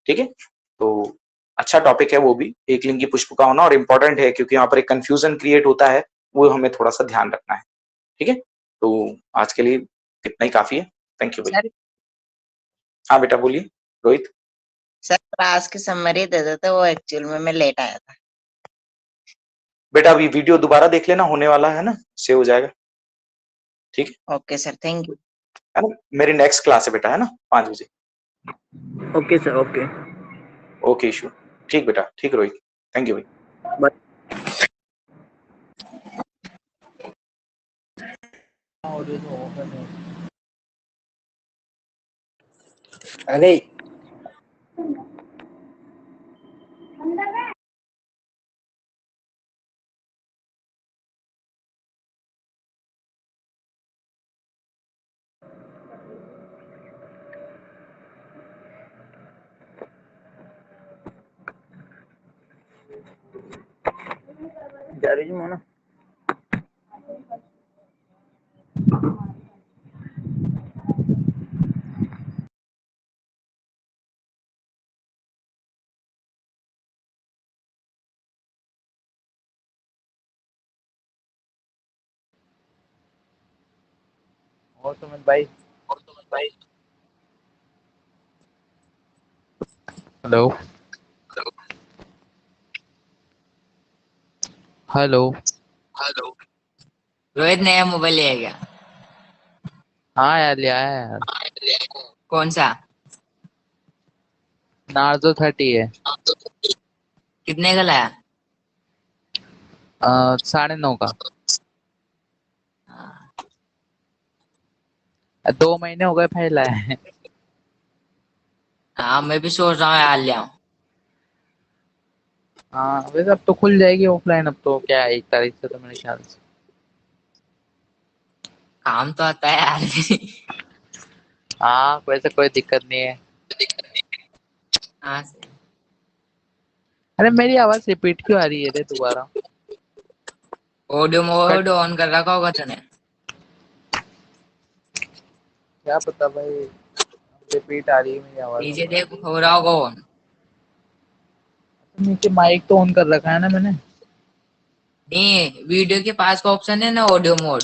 ठीक है, तो अच्छा टॉपिक है वो भी, एक लिंगी पुष्प का होना, और इंपॉर्टेंट है क्योंकि यहाँ पर एक कंफ्यूजन क्रिएट होता है, वो हमें थोड़ा सा ध्यान रखना है। ठीक है, तो आज के लिए इतना ही काफी है। थैंक यू भाई। सर हाँ बेटा बोलिए रोहित। सर क्लास की समरी दे देते, वो एक्चुअल में मैं लेट आया था। बेटा अभी वीडियो दोबारा देख लेना, होने वाला है ना, सेव हो जाएगा। ठीक है, ओके सर, थैंक यू। है ना, मेरी नेक्स्ट क्लास है बेटा, है ना, 5 बजे। Okay sir, okay. Okay issue, ठीक बेटा, ठीक रोहित, थैंक यू भाई। अरे गैरेज में हो ना? और सुमित भाई। Hello hello. रोहित नया मोबाइल ले गया? हाँ यार, ले आया यार। कौन सा? नार्जो 30 है। कितने का लाया? 9.5 का। हाँ, 2 महीने हो गए भाई लाए हैं। हाँ, मैं भी सोच रहा हूँ यार ले आऊं। हाँ वैसे अब तो खुल जाएगी ऑफलाइन, अब तो क्या है 1 तारीख से तो मेरे ख्याल से। काम तो आता है यार। हाँ वैसे कोई दिक्कत नहीं है। हाँ सर। अरे मेरी आवाज रिपीट क्यों आ रही है रे दोबारा? Audio cut. मोड ऑन कर रखा होगा तूने? क्या पता भाई, रिपीट आ रही है मेरी आवाज। नीचे देख, हो रहा होगा ऑन। नीचे माइक तो ऑन कर रखा है ना मैंने। नहीं, वीडियो के पास का ऑप्शन है ना, ऑडियो मोड।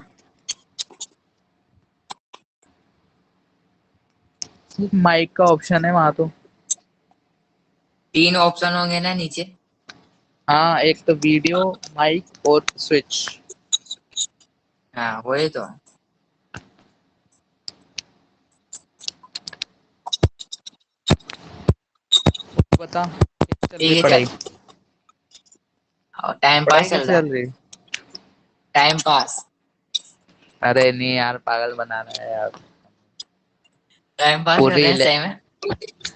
सिर्फ माइक का ऑप्शन है वहाँ तो। 3 ऑप्शन होंगे ना नीचे। हाँ, एक तो वीडियो, माइक और स्विच। हाँ वही तो। बता कैसे चल रही ठीक है पढ़ाई? चल। और टाइम पढ़ाई पास चल कैसे रहा है। चल रही? Time pass. अरे नहीं यार, पागल बना रहा है यार। टाइम पास कर रहे हैं सही में।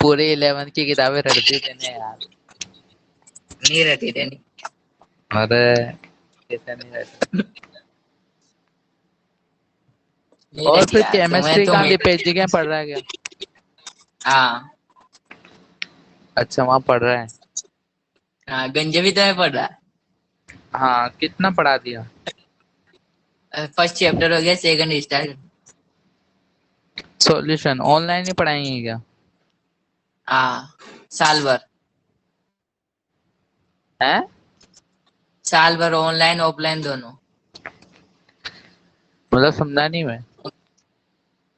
पूरी 11 की किताबें रटती थी ना यार। नहीं रहती रहनी। अरे कैसे नहीं रहती। नहीं और रहती फिर यार, तुम्हें केमिस्ट्री तुम। कहाँ दीपेश जी के यहाँ पढ़ रहा है क्या? हाँ। अच्छा वहाँ पढ़ रहा है। हाँ, गंजे भी तुम्हें पढ़ रहा हाँ कितना पढ़ा दिया? है। फर्स्ट चैप्टर हो गया, सेकंड स्टार्ट। सॉल्यूशन ऑनलाइन ही पढ़ाएंगे क्या? हाँ, साल भर। है? साल भर ऑनलाइन ऑफलाइन दोनों। मतलब समझा नहीं मैं।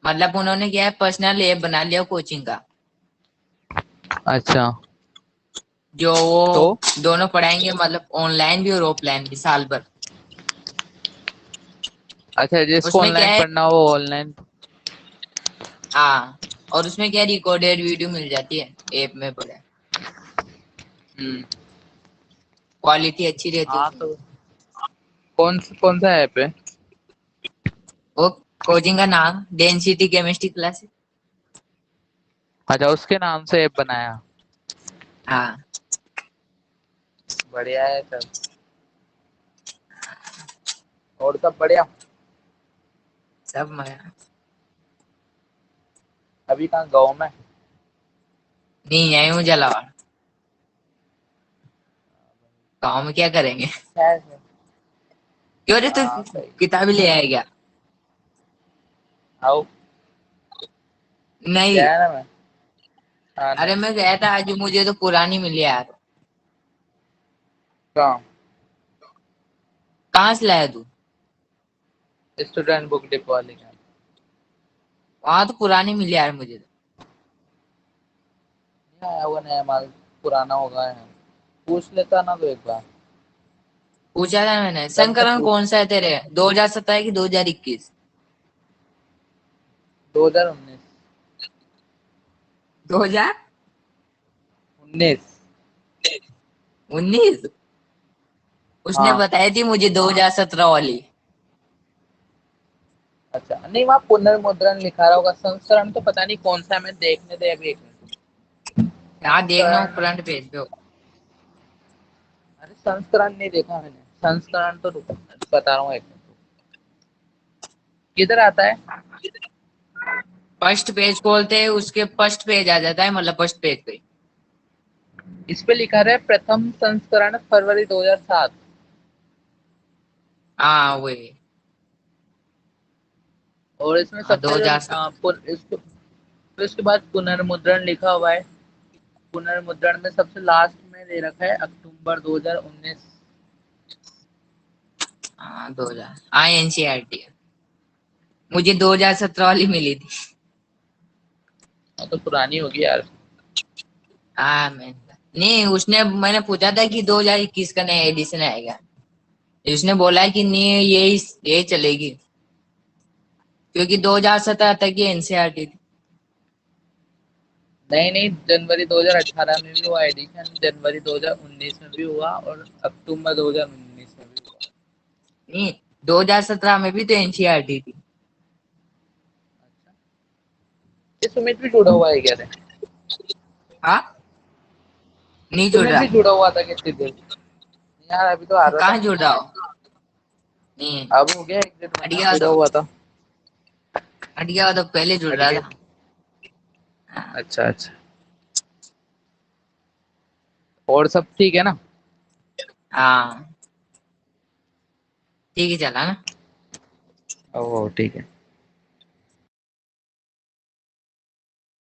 मतलब उन्होंने क्या है, पर्सनल ऐप बना लिया कोचिंग का। अच्छा जो तो वो दोनों पढ़ाएंगे, मतलब ऑनलाइन भी और ऑफलाइन भी साल भर। अच्छा जिसको उसमें क्या ऑनलाइन है। पढ़ना हो वो ऑनलाइन। हाँ। और उसमें क्या, रिकॉर्डेड वीडियो मिल जाती है ऐप में पढ़े। हम्म। क्वालिटी अच्छी रहती है हाँ उसमें। तो कौन सा ऐप है? वो कोचिंग का नाम डेंसिटी केमिस्ट्री क्लास। अच्छा उसके नाम से ऐप बनाया। हाँ। बढ़िया है सब। और सब बढ़िया। सब मजा। अभी कहाँ गाँव में? नहीं, यही हूँ जलावाड़। गाँव में क्या करेंगे। है। क्यों रे, तू हाँ सही। किताबें ले आया क्या? आओ। नहीं। क्या है ना मैं। हाँ अरे नहीं। मैं गया था आज, मुझे तो पुरानी मिली यार। कहाँ? कहाँ से लाया तू? स्टूडेंट बुक डिपो वाले के यहाँ। वहां तो पुरानी मिली यार मुझे तो। नहीं आया होगा नया माल। पुराना होगा है। पूछ लेता ना तो एक बार। पूछा था मैंने, तब मैं संकरण पूछ। कौन सा है तेरे, 2017 की 2021? 2019। 19। 2019। उसने हाँ। बताई थी मुझे 2017 वाली। अच्छा नहीं वहाँ पुनर्मुद्रण लिखा रहा होगा संस्करण तो पता नहीं कौन सा है, मैं देखने दे अभी एक मिनट। यहाँ देखना संस्करण। फ्रंट पेज पे। अरे संस्करण नहीं देखा मैंने। संस्करण तो बता रहा हूँ एक मिनट। किधर आता है? फर्स्ट पेज खोलते हैं, उसके फर्स्ट पेज आ जाता है, मतलब फर्स्ट पेज पे। इस पे लिखा रहा है प्रथम संस्करण फरवरी 2007। हाँ वही। और इसमें हाँ, सबसे जो 2007। फिर उसके बाद पुनर्मुद्रण लिखा हुआ है। पुनर्मुद्रण में सबसे लास्ट में दे रखा है अक्टूबर 2019। हाँ, 2000, हाँ एनसीईआरटी है। मुझे 2017 वाली मिली थी। तो पुरानी होगी यार। हाँ मैं, नहीं उसने, मैंने पूछा था कि 2021 का नया एडिशन आएगा। उसने बोला कि नहीं, ये चलेगी, क्योंकि 2017 तक ये एनसीईआरटी थी। नहीं नहीं जनवरी 2018 में भी हुआ एडिशन, जनवरी 2019 में भी हुआ और अक्टूबर 2019 में भी हुआ। नहीं, 2017 में भी तो एनसीईआरटी थी। अच्छा ये सुमित भी जुड़ा हुआ है क्या रे? हाँ, नहीं जुड़ सुमित रहा। भी जुड़ा हुआ था कितनी देर? यार अभी तो आ रहा कहाँ था। जुड़ रहा हो? नहीं, अब हो गया एक डेढ़ हट महीना गया जुड़ा तो, हुआ था। हट गया तो पहले जुड़ हट रहा गया। था। हाँ। अच्छा अच्छा। और सब ठीक है ना? हाँ, ठीक है, चला ना। ओह ठीक है।